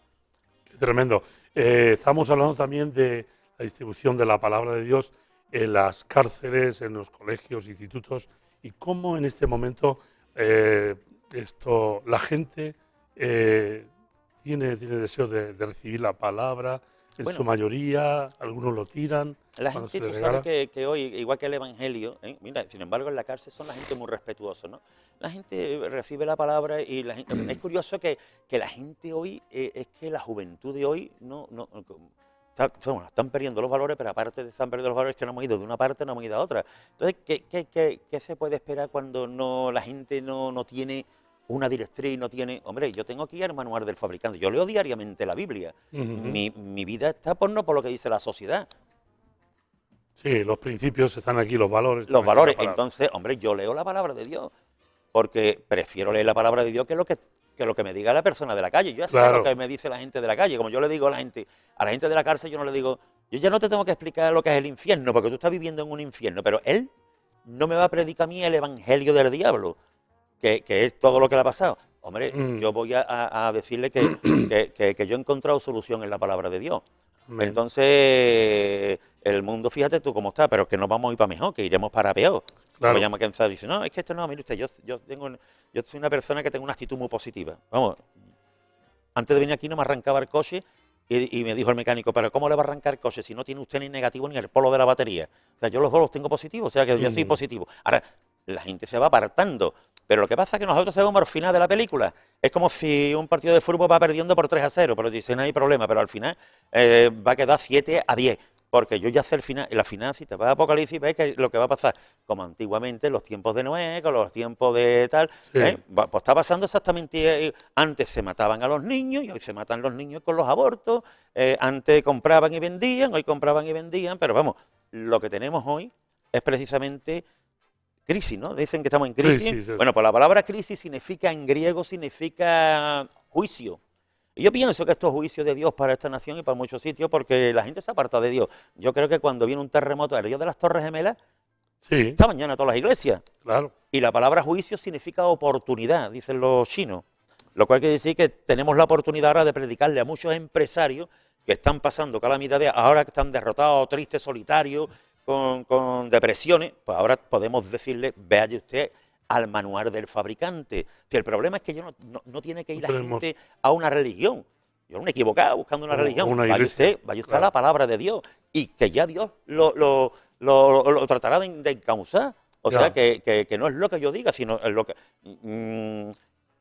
Qué tremendo. Estamos hablando también de la distribución de la palabra de Dios en las cárceles, en los colegios, institutos, y cómo en este momento la gente tiene deseo de recibir la palabra. En su mayoría, algunos lo tiran. La gente, tú sabes que hoy, igual que el Evangelio, mira, sin embargo en la cárcel son la gente muy respetuosa, ¿no? La gente recibe la palabra y la gente, es curioso que la gente hoy, es que la juventud de hoy están perdiendo los valores, pero aparte de están perdiendo los valores que no hemos ido de una parte, no hemos ido a otra. Entonces, ¿qué se puede esperar cuando la gente no tiene una directriz, no tiene... Hombre, yo tengo aquí el manual del fabricante, yo leo diariamente la Biblia. Mi vida está por lo que dice la sociedad. Sí, los principios están aquí, los valores. Los valores. Entonces, hombre, yo leo la palabra de Dios, porque prefiero leer la palabra de Dios que lo que me diga la persona de la calle. Yo sé lo que me dice la gente de la calle. Como yo le digo a la gente de la cárcel, yo no le digo, yo ya no te tengo que explicar lo que es el infierno, porque tú estás viviendo en un infierno, pero él no me va a predicar a mí el evangelio del diablo, que es todo lo que le ha pasado. Hombre, yo voy a decirle que yo he encontrado solución en la palabra de Dios. Amén. Entonces, el mundo, fíjate tú cómo está, pero que no vamos a ir para mejor, que iremos para peor. Claro. Voy a cansar y dice, no, es que esto no, mire usted, yo soy una persona que tengo una actitud muy positiva. Vamos, antes de venir aquí no me arrancaba el coche y me dijo el mecánico, pero ¿cómo le va a arrancar el coche si no tiene usted ni negativo ni el polo de la batería? O sea, yo los dos los tengo positivos, o sea, que yo soy positivo. Ahora, la gente se va apartando. Pero lo que pasa es que nosotros sabemos al final de la película. Es como si un partido de fútbol va perdiendo por 3-0, pero dicen no hay problema, pero al final va a quedar 7-10. Porque yo ya sé el final, en la final, si te vas a Apocalipsis, ves que lo que va a pasar, como antiguamente en los tiempos de Noé, con los tiempos de tal, pues está pasando exactamente. Antes se mataban a los niños y hoy se matan los niños con los abortos. Antes compraban y vendían, hoy compraban y vendían, pero vamos, lo que tenemos hoy es precisamente crisis, ¿no? Dicen que estamos en crisis. Sí. Bueno, pues la palabra crisis en griego significa juicio. Y yo pienso que esto es juicio de Dios para esta nación y para muchos sitios, porque la gente se aparta de Dios. Yo creo que cuando viene un terremoto, el Dios de las Torres Gemelas, esta mañana todas las iglesias. Claro. Y la palabra juicio significa oportunidad, dicen los chinos. Lo cual quiere decir que tenemos la oportunidad ahora de predicarle a muchos empresarios que están pasando calamidades, ahora que están derrotados, tristes, solitarios, con depresiones, pues ahora podemos decirle, vea usted al manual del fabricante. Que el problema es que no tiene que ir la gente a una religión. Yo no me he equivocado buscando una religión. Vaya usted a la palabra de Dios y que ya Dios lo tratará de encauzar. O sea, que no es lo que yo diga, sino lo que...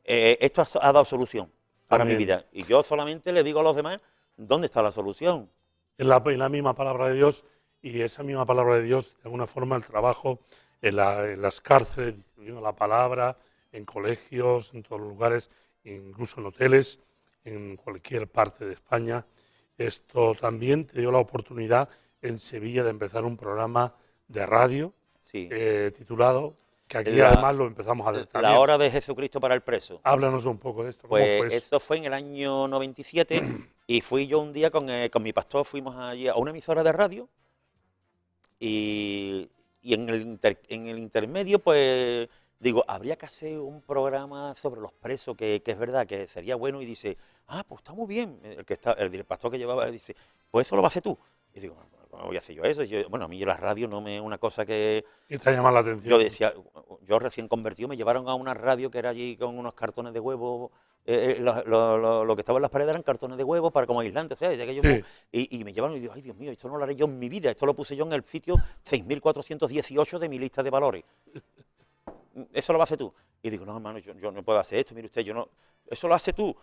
esto ha dado solución. para mi Amén. vida. Y yo solamente le digo a los demás dónde está la solución. En la misma palabra de Dios, y esa misma palabra de Dios, de alguna forma, el trabajo en las cárceles, distribuyendo la palabra, en colegios, en todos los lugares, incluso en hoteles, en cualquier parte de España. Esto también te dio la oportunidad en Sevilla de empezar un programa de radio Sí. titulado, que aquí La- además lo empezamos a ver también. La hora de Jesucristo para el preso. Háblanos un poco de esto, ¿cómo Pues fue eso? esto fue en el año 97 y fui yo un día con mi pastor, fuimos allí a una emisora de radio y en el intermedio, pues digo, habría que hacer un programa sobre los presos, que es verdad, que sería bueno. Y dice, pues está muy bien. El pastor que llevaba dice, pues eso lo vas a hacer tú. Y digo, ¿cómo voy a hacer yo eso? Bueno, a mí la radio no me es una cosa que... ¿Qué te ha llamado la atención? Yo decía, yo recién convertido, me llevaron a una radio que era allí con unos cartones de huevo. Lo que estaba en las paredes eran cartones de huevo para como aislantes, o sea, Sí. y me llevaron y digo, ay Dios mío, esto no lo haré yo en mi vida, esto lo puse yo en el sitio 6418 de mi lista de valores. Eso lo vas a hacer tú. Y digo, no, hermano, yo no puedo hacer esto, mire usted, yo no, eso lo hace tú.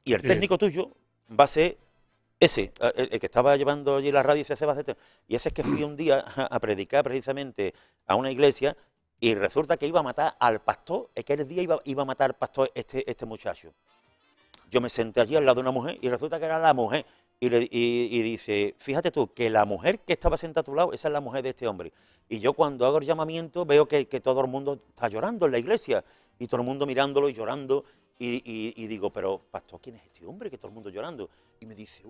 Y el Sí. técnico tuyo va a ser ese, el que estaba llevando allí la radio, ese va a ser. Y ese es que fui un día a predicar precisamente a una iglesia y resulta que iba a matar al pastor, es que el día iba a matar al pastor este muchacho. Yo me senté allí al lado de una mujer y resulta que era la mujer. Y dice, fíjate tú, que la mujer que estaba sentada a tu lado, esa es la mujer de este hombre. Y yo cuando hago el llamamiento veo que todo el mundo está llorando en la iglesia y todo el mundo mirándolo y llorando. Y digo, pero pastor, ¿quién es este hombre? Que todo el mundo llorando. Y me dice,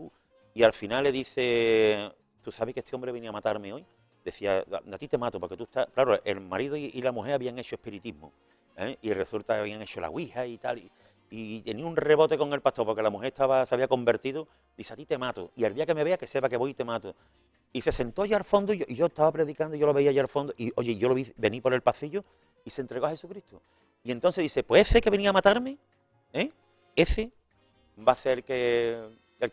Y al final le dice, ¿tú sabes que este hombre venía a matarme hoy? Decía, a ti te mato porque tú estás... Claro, el marido y la mujer habían hecho espiritismo, ¿eh? Y resulta que habían hecho la ouija y tal. Y tenía un rebote con el pastor porque la mujer se había convertido. Dice, a ti te mato. Y al día que me vea, que sepa que voy y te mato. Y se sentó allá al fondo y yo estaba predicando y yo lo veía allá al fondo. Y oye, yo lo vi venir por el pasillo y se entregó a Jesucristo. Y entonces dice, pues ese que venía a matarme, ese va a ser el que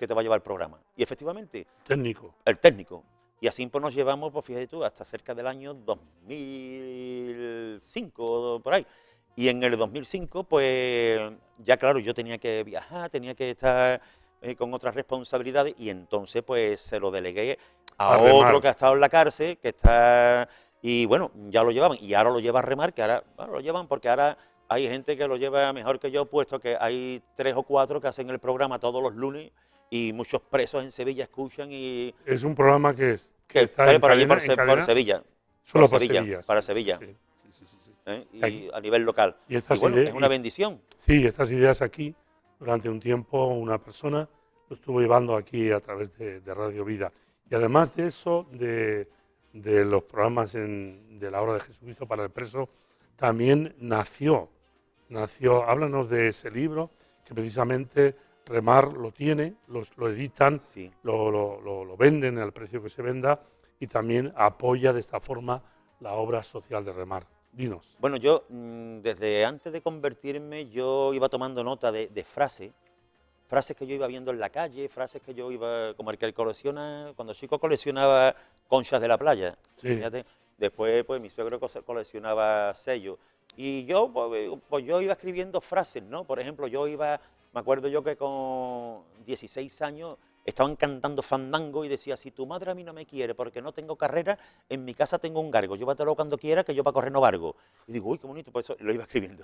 te va a llevar el programa. Y efectivamente, Técnico. el técnico. Y así pues nos llevamos, pues fíjate tú, hasta cerca del año 2005, por ahí. Y en el 2005, pues ya claro, yo tenía que viajar, tenía que estar con otras responsabilidades y entonces pues se lo delegué a otro que ha estado en la cárcel, que está... Y bueno, ya lo llevaban y ahora lo lleva a remar, que ahora lo llevan porque ahora hay gente que lo lleva mejor que yo, puesto que hay 3 o 4 que hacen el programa todos los lunes y muchos presos en Sevilla escuchan y... Es un programa que está sale en por allí cadena, por Sevilla. Solo por para Sevilla, Sevilla. para Sí, Sevilla. sí, sí. Y a nivel local. Y estas bueno, ideas- es una bendición. Sí, estas ideas aquí, durante un tiempo, una persona lo estuvo llevando aquí a través de Radio Vida. Y además de eso, de los programas de la hora de Jesucristo para el preso, también nació. Háblanos de ese libro, que precisamente Remar lo tiene, lo editan, Sí. lo venden al precio que se venda y también apoya de esta forma la obra social de Remar. Dinos. Bueno, yo desde antes de convertirme, yo iba tomando nota de frases que yo iba viendo en la calle, frases que yo iba, como el que colecciona, cuando chico coleccionaba conchas de la playa, Sí. fíjate. Después, pues mi suegro coleccionaba sellos. Y yo, pues yo iba escribiendo frases, ¿no? Por ejemplo, me acuerdo yo que con 16 años estaban cantando fandango y decía, si tu madre a mí no me quiere porque no tengo carrera, en mi casa tengo un gargo, llévatelo cuando quiera que yo para correr no vargo. Y digo, uy, qué bonito, pues eso lo iba escribiendo.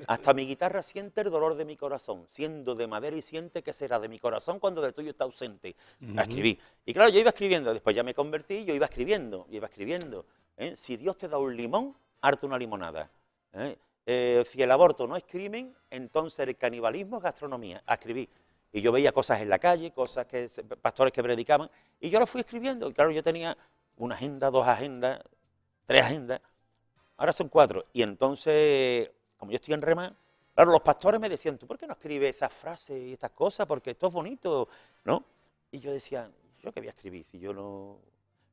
Hasta mi guitarra siente el dolor de mi corazón, siendo de madera y siente que será de mi corazón cuando del tuyo está ausente. La escribí. Y claro, yo iba escribiendo, después ya me convertí, yo iba escribiendo. Si Dios te da un limón, harte una limonada. Si el aborto no es crimen, entonces el canibalismo es gastronomía. A escribir. Y yo veía cosas en la calle, pastores que predicaban, y yo lo fui escribiendo. Y claro, yo tenía una agenda, 2 agendas, 3 agendas, ahora son 4. Y entonces, como yo estoy en Remar, claro, los pastores me decían, ¿tú por qué no escribes esas frases y estas cosas? Porque esto es bonito, ¿no? Y yo decía, ¿yo qué voy a escribir? Si yo no...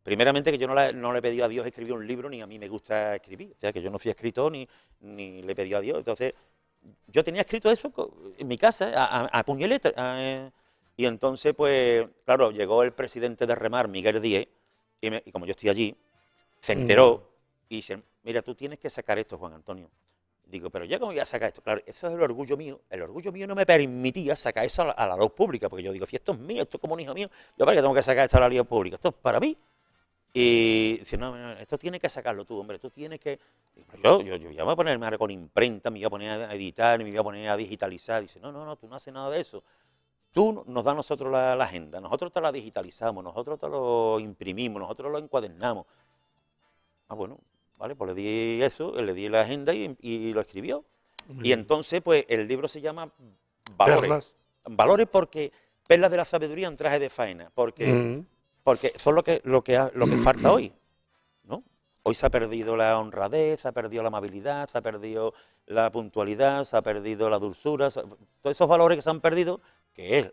Primeramente que yo no le pedí a Dios escribir un libro, ni a mí me gusta escribir. O sea, que yo no fui escritor ni le pedí a Dios. Entonces, yo tenía escrito eso en mi casa, a puño y letra. Y entonces, pues, claro, llegó el presidente de Remar, Miguel Díez, y como yo estoy allí, se enteró y dice, mira, tú tienes que sacar esto, Juan Antonio. Digo, pero yo cómo voy a sacar esto. Claro, eso es el orgullo mío. El orgullo mío no me permitía sacar eso a la luz pública, porque yo digo, si esto es mío, esto es como un hijo mío, yo para qué tengo que sacar esto a la luz pública, esto es para mí. Y dice, no, no, esto tienes que sacarlo tú, hombre, tú tienes que... Yo voy a ponerme ahora con imprenta, me voy a poner a editar, me voy a poner a digitalizar. Dice, no, no, no, tú no haces nada de eso. Tú nos das a nosotros la agenda, nosotros te la digitalizamos, nosotros te lo imprimimos, nosotros lo encuadernamos. Ah, bueno, vale, pues le di eso, le di la agenda y lo escribió. Y entonces, pues, el libro se llama Valores. Perlas. Valores porque perlas de la sabiduría en traje de faena, porque son lo que falta hoy, ¿no? Hoy se ha perdido la honradez, se ha perdido la amabilidad, se ha perdido la puntualidad, se ha perdido la dulzura, todos esos valores que se han perdido, que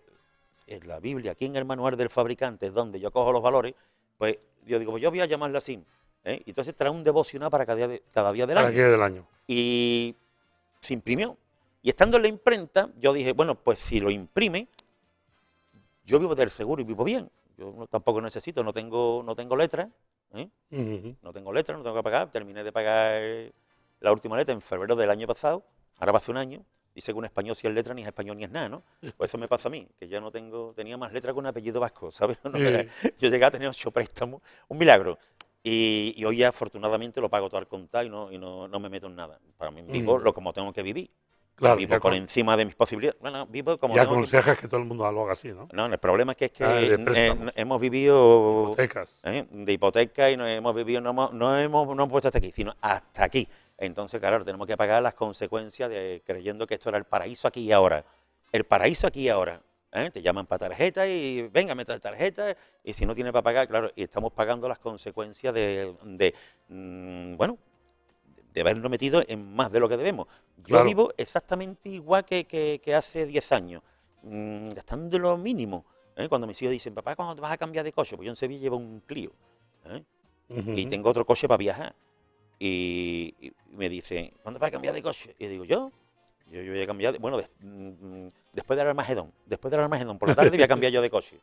es la Biblia, aquí en el manual del fabricante, donde yo cojo los valores, pues yo digo, pues yo voy a llamarla así. Y entonces trae un devocional para cada día del año. Y se imprimió. Y estando en la imprenta, yo dije, bueno, pues si lo imprime, yo vivo del seguro y vivo bien. Yo tampoco necesito, no tengo letras, no tengo letras, no tengo que pagar. Terminé de pagar la última letra en febrero del año pasado, ahora va hace un año. Dice que un español si es letra, ni es español ni es nada, ¿no? Pues eso me pasa a mí, que ya tenía más letras que un apellido vasco, ¿sabes? Yo llegué a tener 8 préstamos, un milagro. Y hoy ya afortunadamente lo pago todo al contado y no me meto en nada. Para mí vivo lo como tengo que vivir. Claro, vivo por encima de mis posibilidades. Bueno, vivo como y aconsejas que todo el mundo lo haga así, ¿no? No, el problema es que hemos vivido hipotecas. De hipoteca y no hemos puesto hasta aquí, sino hasta aquí. Entonces, claro, tenemos que pagar las consecuencias de creyendo que esto era el paraíso aquí y ahora. El paraíso aquí y ahora. Te llaman para tarjeta y venga, mete tarjeta y si no tiene para pagar, claro, y estamos pagando las consecuencias de habernos metido en más de lo que debemos. Yo vivo exactamente igual que hace 10 años, gastando lo mínimo. Cuando mis hijos dicen, papá, ¿cuándo te vas a cambiar de coche? Pues yo en Sevilla llevo un Clio y tengo otro coche para viajar. Y me dicen, ¿cuándo vas a cambiar de coche? Y digo, yo voy a cambiar, después del Armagedón, por la tarde voy a cambiar yo de coche.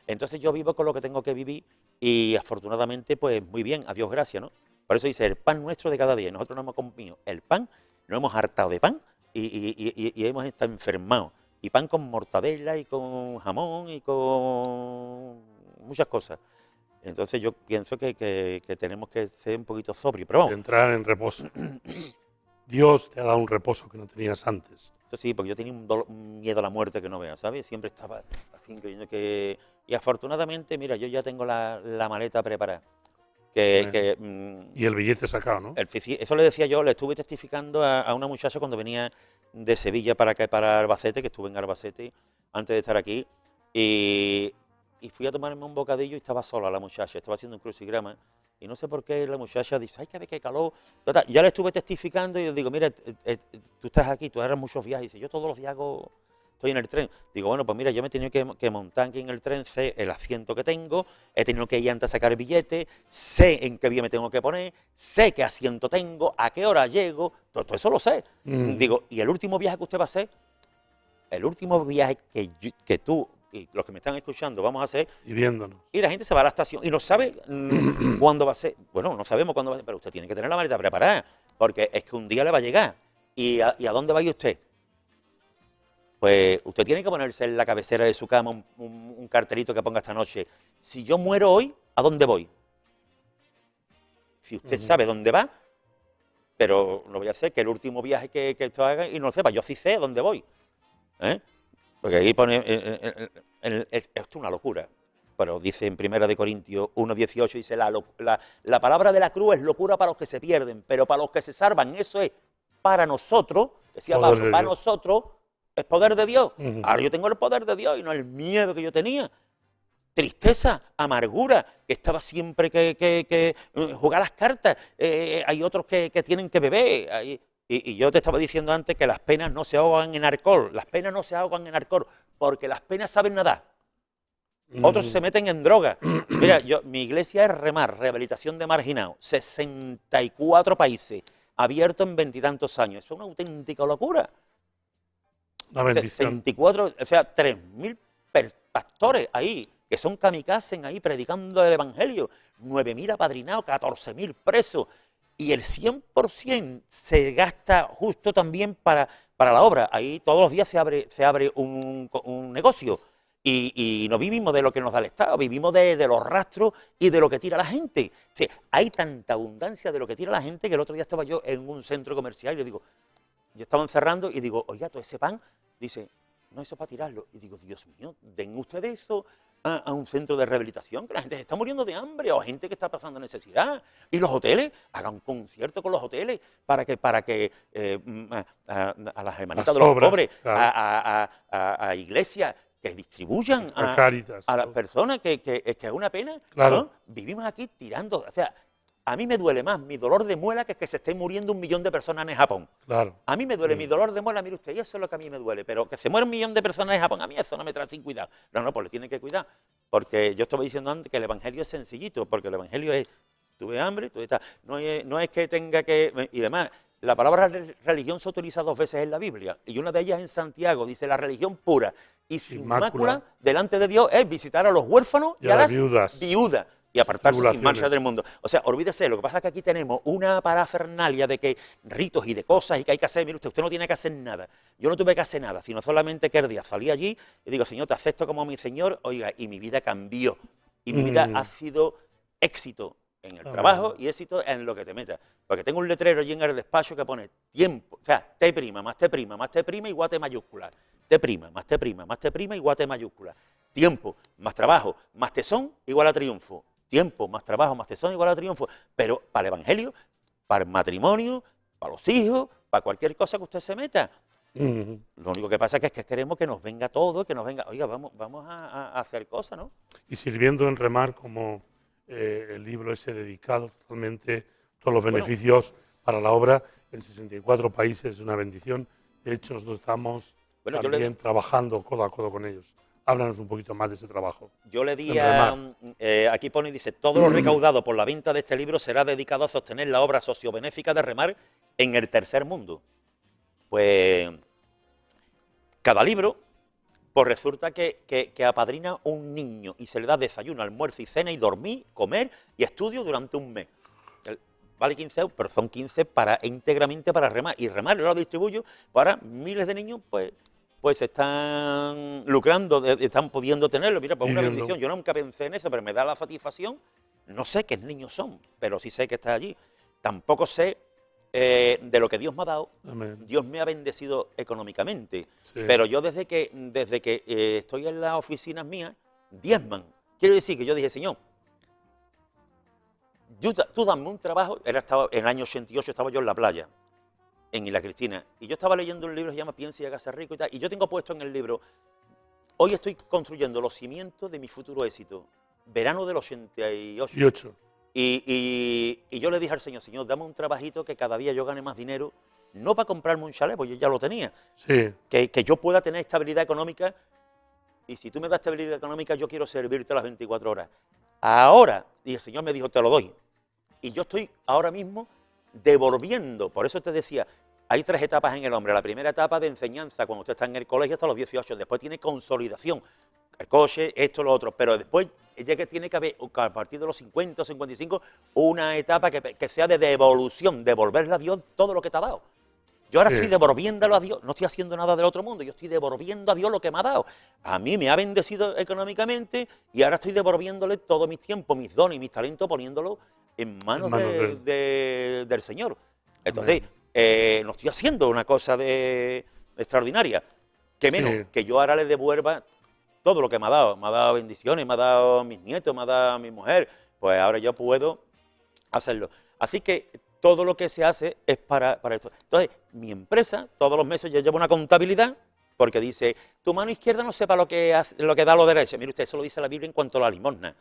Entonces yo vivo con lo que tengo que vivir y afortunadamente, pues muy bien, a Dios gracias, ¿no? Por eso dice, el pan nuestro de cada día. Nosotros no hemos comido el pan, nos hemos hartado de pan y hemos estado enfermados. Y pan con mortadela y con jamón y con muchas cosas. Entonces yo pienso que tenemos que ser un poquito sobrios, pero vamos. Entrar en reposo. Dios te ha dado un reposo que no tenías antes. Eso sí, porque yo tenía un miedo a la muerte que no veas, ¿sabes? Siempre estaba así creyendo que... Y afortunadamente, mira, yo ya tengo la maleta preparada. Y el billete sacado, ¿no? Eso le decía yo, le estuve testificando a una muchacha cuando venía de Sevilla para Albacete, que estuve en Albacete antes de estar aquí, y fui a tomarme un bocadillo y estaba sola la muchacha, estaba haciendo un crucigrama, y no sé por qué la muchacha dice, ay, que ve qué calor. Total, ya le estuve testificando y yo digo, mira, tú estás aquí, tú harás muchos viajes, y dice, yo todos los días estoy en el tren. Digo, bueno, pues mira, yo me he tenido que montar aquí en el tren, sé el asiento que tengo, he tenido que ir antes a sacar el billete, sé en qué vía me tengo que poner, sé qué asiento tengo, a qué hora llego, todo eso lo sé. Digo, ¿y el último viaje que usted va a hacer? El último viaje que tú y los que me están escuchando vamos a hacer... Y viéndonos. Y la gente se va a la estación y no sabe cuándo va a ser. Bueno, no sabemos cuándo va a ser, pero usted tiene que tener la maleta preparada, porque es que un día le va a llegar. ¿Y a dónde va a ir usted? Pues usted tiene que ponerse en la cabecera de su cama un cartelito que ponga esta noche. Si yo muero hoy, ¿a dónde voy? Si usted sabe dónde va, pero no voy a hacer que el último viaje que usted haga y no lo sepa. Yo sí sé dónde voy. Porque ahí pone... esto es una locura. Pero dice en 1 Corintios 1:18, dice, la palabra de la cruz es locura para los que se pierden, pero para los que se salvan, eso es para nosotros, decía Pablo, para nosotros... Es poder de Dios. Ahora yo tengo el poder de Dios y no el miedo que yo tenía. Tristeza, amargura, que estaba siempre que jugar las cartas. Hay otros que tienen que beber. Y yo te estaba diciendo antes que las penas no se ahogan en alcohol. Las penas no se ahogan en alcohol porque las penas saben nadar. Otros se meten en droga. Mira, mi iglesia es Remar, Rehabilitación de Marginados. 64 países, abierto en 20 y tantos años. Eso es una auténtica locura. Una bendición. 64, o sea, 3.000 pastores ahí, que son kamikazes ahí predicando el evangelio, 9.000 apadrinados, 14.000 presos. y el 100% se gasta justo también para la obra. Ahí todos los días se abre un negocio. Y no vivimos de lo que nos da el Estado, vivimos de los rastros y de lo que tira la gente. O sea, hay tanta abundancia de lo que tira la gente que el otro día estaba yo en un centro comercial y le digo, yo estaba encerrando y digo, oiga, todo ese pan, dice, no, eso es para tirarlo. Y digo, Dios mío, den ustedes eso a un centro de rehabilitación, que la gente se está muriendo de hambre, o gente que está pasando necesidad. Y los hoteles, hagan un concierto con los hoteles para que a las hermanitas de los pobres, claro, a iglesias, que distribuyan a las personas, que es una pena, claro, ¿no? Vivimos aquí tirando, o sea, a mí me duele más mi dolor de muela que se estén muriendo 1 millón de personas en Japón. Claro. A mí me duele mi dolor de muela, mire usted, y eso es lo que a mí me duele, pero que se muera 1 millón de personas en Japón, a mí eso no me trae sin cuidado. No, pues le tienen que cuidar, porque yo estaba diciendo antes que el Evangelio es sencillito, porque el Evangelio es, tuve hambre, tú estás, no es que tenga que, y demás. La palabra religión se utiliza 2 veces en la Biblia, y una de ellas en Santiago, dice la religión pura y sin mácula delante de Dios es visitar a los huérfanos y a las viudas y apartarse sin marcha del mundo. O sea, olvídese, lo que pasa es que aquí tenemos una parafernalia de que ritos y de cosas y que hay que hacer. Mire usted no tiene que hacer nada. Yo no tuve que hacer nada, sino solamente que el día salí allí y digo, Señor, te acepto como mi Señor, oiga, y mi vida cambió. Y mi vida ha sido éxito en el trabajo y éxito en lo que te metas. Porque tengo un letrero allí en el despacho que pone tiempo, o sea, T', más T', más T' igual T mayúscula. T', más T', más T' igual T mayúscula. Tiempo más trabajo más tesón igual a triunfo. Tiempo más trabajo más tesón igual a triunfo. Pero para el Evangelio, para el matrimonio, para los hijos, para cualquier cosa que usted se meta. Lo único que pasa es que queremos que nos venga todo, que nos venga, oiga, vamos a hacer cosas, ¿no? Y sirviendo en Remar como el libro ese dedicado totalmente, todos los beneficios para la obra en 64 países, es una bendición. De hecho, nosotros estamos también trabajando codo a codo con ellos. Háblanos un poquito más de ese trabajo. Yo le di aquí pone y dice, todo lo recaudado por la venta de este libro será dedicado a sostener la obra sociobenéfica de Remar en el tercer mundo. Pues cada libro, pues resulta que apadrina un niño y se le da desayuno, almuerzo y cena y dormir, comer y estudio durante un mes. Vale 15 euros, pero son 15 íntegramente para Remar. Y Remar lo distribuyo para miles de niños, pues están lucrando, están pudiendo tenerlo. Mira, pues una bendición. Yo nunca pensé en eso, pero me da la satisfacción. No sé qué niños son, pero sí sé que está allí. Tampoco sé de lo que Dios me ha dado. Amén. Dios me ha bendecido económicamente. Sí. Pero yo desde que estoy en las oficinas mías, diezman. Quiero decir que yo dije, Señor, tú dame un trabajo. En el año 88 estaba yo en la playa, en Isla Cristina, y yo estaba leyendo un libro que se llama Piensa y hágase rico y tal, y yo tengo puesto en el libro, hoy estoy construyendo los cimientos de mi futuro éxito, verano del 88. Y yo le dije al Señor, dame un trabajito que cada día yo gane más dinero, no para comprarme un chalet, pues yo ya lo tenía, sí, que yo pueda tener estabilidad económica, y si tú me das estabilidad económica, yo quiero servirte las 24 horas. Ahora, y el Señor me dijo, te lo doy, y yo estoy ahora mismo devolviendo, por eso te decía, hay 3 etapas en el hombre. La primera etapa de enseñanza, cuando usted está en el colegio hasta los 18, después tiene consolidación, el coche, esto, lo otro, pero después ya que tiene que haber, a partir de los 50 o 55, una etapa que sea de devolución, devolverle a Dios todo lo que te ha dado. Yo ahora estoy devolviéndolo a Dios, no estoy haciendo nada del otro mundo, yo estoy devolviendo a Dios lo que me ha dado. A mí me ha bendecido económicamente y ahora estoy devolviéndole todo mi tiempo, mis dones y mis talentos, poniéndolo en manos del Señor. Entonces, no estoy haciendo una cosa extraordinaria. Que menos que yo ahora le devuelva todo lo que me ha dado. Me ha dado bendiciones, me ha dado mis nietos, me ha dado mi mujer. Pues ahora yo puedo hacerlo. Así que todo lo que se hace es para esto. Entonces, mi empresa, todos los meses yo llevo una contabilidad, porque dice, tu mano izquierda no sepa lo que da lo derecho. Mire usted, eso lo dice la Biblia en cuanto a la limosna.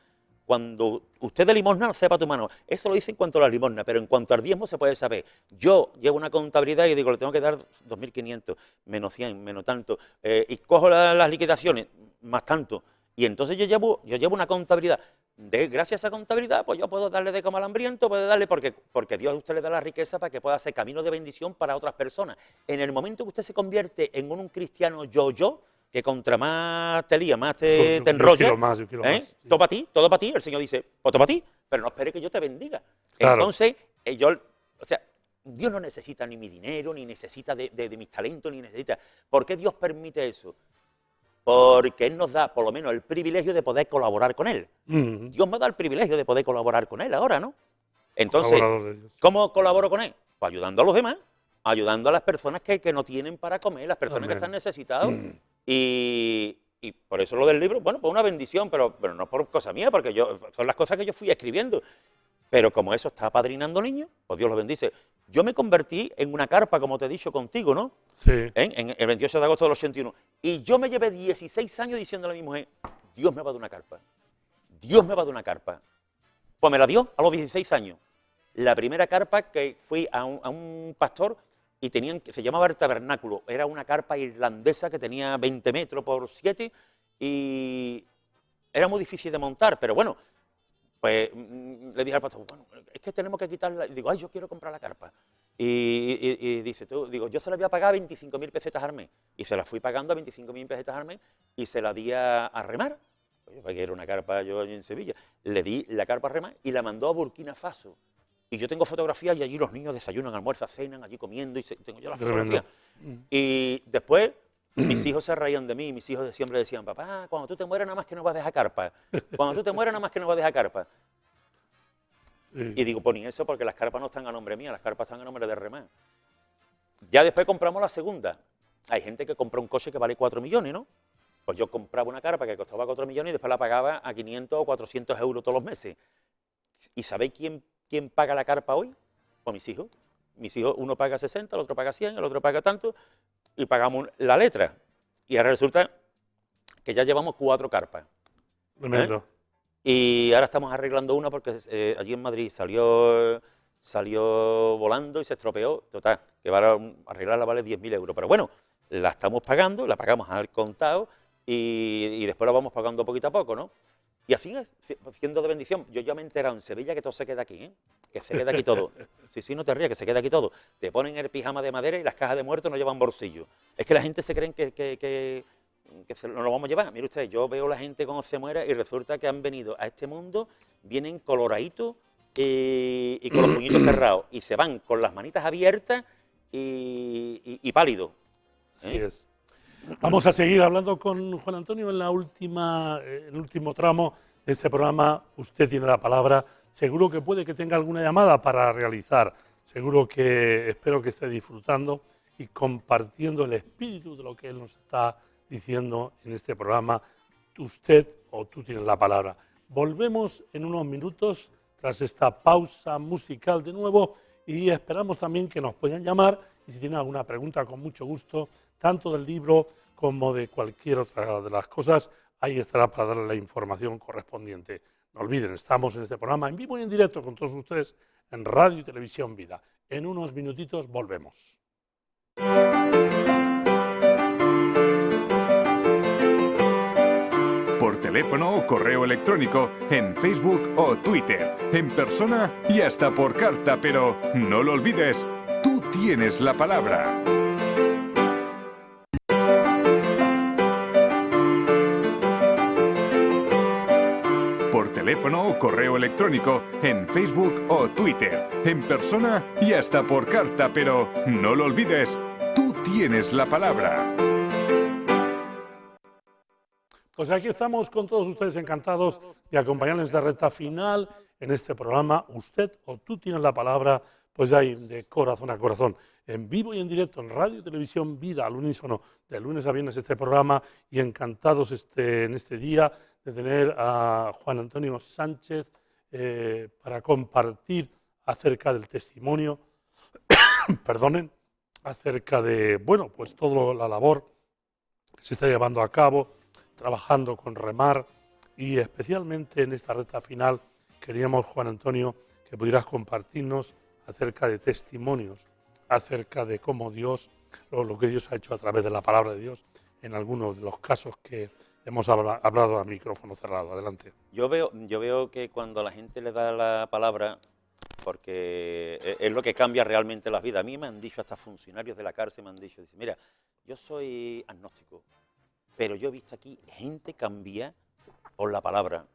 Cuando usted de limosna no sepa tu mano, eso lo dice en cuanto a la limosna, pero en cuanto al diezmo se puede saber. Yo llevo una contabilidad y digo, le tengo que dar 2.500, menos 100, menos tanto, y cojo las liquidaciones, más tanto. Y entonces yo llevo una contabilidad. Gracias a esa contabilidad, pues yo puedo darle de comer al hambriento, puedo darle, porque Dios a usted le da la riqueza para que pueda hacer camino de bendición para otras personas. En el momento que usted se convierte en un cristiano yo, que contra más te lía, más te enrolla, yo quiero más, sí. Todo para ti, el Señor dice, pues todo para ti, pero no espere que yo te bendiga. Claro. Entonces, yo O sea, Dios no necesita ni mi dinero, ni necesita de mis talentos, ni necesita... ¿Por qué Dios permite eso? Porque Él nos da, por lo menos, el privilegio de poder colaborar con Él. Dios me da el privilegio de poder colaborar con Él ahora, ¿no? Entonces, Colaborador de Dios. ¿cómo colaboro con Él? Pues ayudando a los demás, ayudando a las personas que no tienen para comer, las personas que Amén. están necesitadas. Y por eso lo del libro, bueno, pues una bendición, pero no por cosa mía, porque son las cosas que yo fui escribiendo. Pero como eso está apadrinando niños, pues Dios los bendice. Yo me convertí en una carpa, como te he dicho contigo, ¿no? Sí. En el 28 de agosto del 81. Y yo me llevé 16 años diciéndole a mi mujer, Dios me va a dar una carpa. Dios me va a dar una carpa. Pues me la dio a los 16 años. La primera carpa que fui a un pastor y se llamaba el tabernáculo. Era una carpa irlandesa que tenía 20 metros por 7 y era muy difícil de montar, pero bueno, pues le dije al pastor, bueno, es que tenemos que quitarla. Y digo, ay, yo quiero comprar la carpa. Y dice, digo, yo se la voy a pagar 25.000 pesetas al mes. Y se la fui pagando a 25.000 pesetas al mes y se la di a remar. Oye, porque era una carpa yo allí en Sevilla. Le di la carpa a remar y la mandó a Burkina Faso. Y yo tengo fotografías y allí los niños desayunan, almuerzan, cenan, allí comiendo y tengo yo las fotografías. Y después mis hijos se reían de mí, mis hijos siempre decían, papá, cuando tú te mueras nada más que no vas a dejar carpa. Cuando tú te mueras nada más que no vas a dejar carpa. Sí. Y digo, pues ni eso, porque las carpas no están a nombre mío, las carpas están a nombre de Remán. Ya después compramos la segunda. Hay gente que compra un coche que vale 4 millones, ¿no? Pues yo compraba una carpa que costaba 4 millones y después la pagaba a 500 o 400 euros todos los meses. ¿Y sabéis quién paga la carpa hoy? Pues mis hijos. Mis hijos, uno paga 60, el otro paga 100, el otro paga tanto, y pagamos la letra. Y ahora resulta que ya llevamos 4 carpas. Tremendo. Y ahora estamos arreglando una porque allí en Madrid salió volando y se estropeó. Total, que arreglarla vale 10.000 euros. Pero bueno, la estamos pagando, la pagamos al contado y después la vamos pagando poquito a poco, ¿no? Y así, siendo de bendición, yo ya me he enterado en Sevilla que todo se queda aquí, ¿eh? Que se queda aquí todo. Sí, no te rías, que se queda aquí todo. Te ponen el pijama de madera y las cajas de muertos no llevan bolsillo. Es que la gente se creen que nos lo vamos a llevar. Mire usted, yo veo a la gente cuando se muere y resulta que han venido a este mundo, vienen coloraditos y con los puñitos cerrados. Y se van con las manitas abiertas y pálidos. Así es. Vamos a seguir hablando con Juan Antonio en el último tramo de este programa. Usted tiene la palabra. Seguro que puede que tenga alguna llamada para realizar. Seguro que espero que esté disfrutando y compartiendo el espíritu de lo que él nos está diciendo en este programa. Usted o tú tienes la palabra. Volvemos en unos minutos tras esta pausa musical de nuevo y esperamos también que nos puedan llamar y si tienen alguna pregunta con mucho gusto, tanto del libro como de cualquier otra de las cosas, ahí estará para darle la información correspondiente. No olviden, estamos en este programa en vivo y en directo con todos ustedes en Radio y Televisión Vida. En unos minutitos volvemos. Por teléfono o correo electrónico, en Facebook o Twitter, en persona y hasta por carta, pero no lo olvides, tú tienes la palabra. Por teléfono o correo electrónico, en Facebook o Twitter, en persona y hasta por carta, pero no lo olvides, tú tienes la palabra. Pues aquí estamos con todos ustedes encantados de acompañarles de recta final en este programa. Usted o tú tienes la palabra, pues ahí de corazón a corazón, en vivo y en directo en Radio y Televisión Vida, al unísono, de lunes a viernes este programa y encantados en este día de tener a Juan Antonio Sánchez para compartir acerca del testimonio, perdonen, acerca de, bueno, pues toda la labor que se está llevando a cabo, trabajando con Remar y especialmente en esta recta final queríamos, Juan Antonio, que pudieras compartirnos acerca de testimonios, acerca de cómo Dios, lo que Dios ha hecho a través de la palabra de Dios en algunos de los casos que hemos hablado a micrófono cerrado. Adelante. Yo veo que cuando la gente le da la palabra, porque es lo que cambia realmente las vidas. A mí me han dicho, hasta funcionarios de la cárcel me han dicho, dice, mira, yo soy agnóstico, pero yo he visto aquí gente cambiar por la palabra.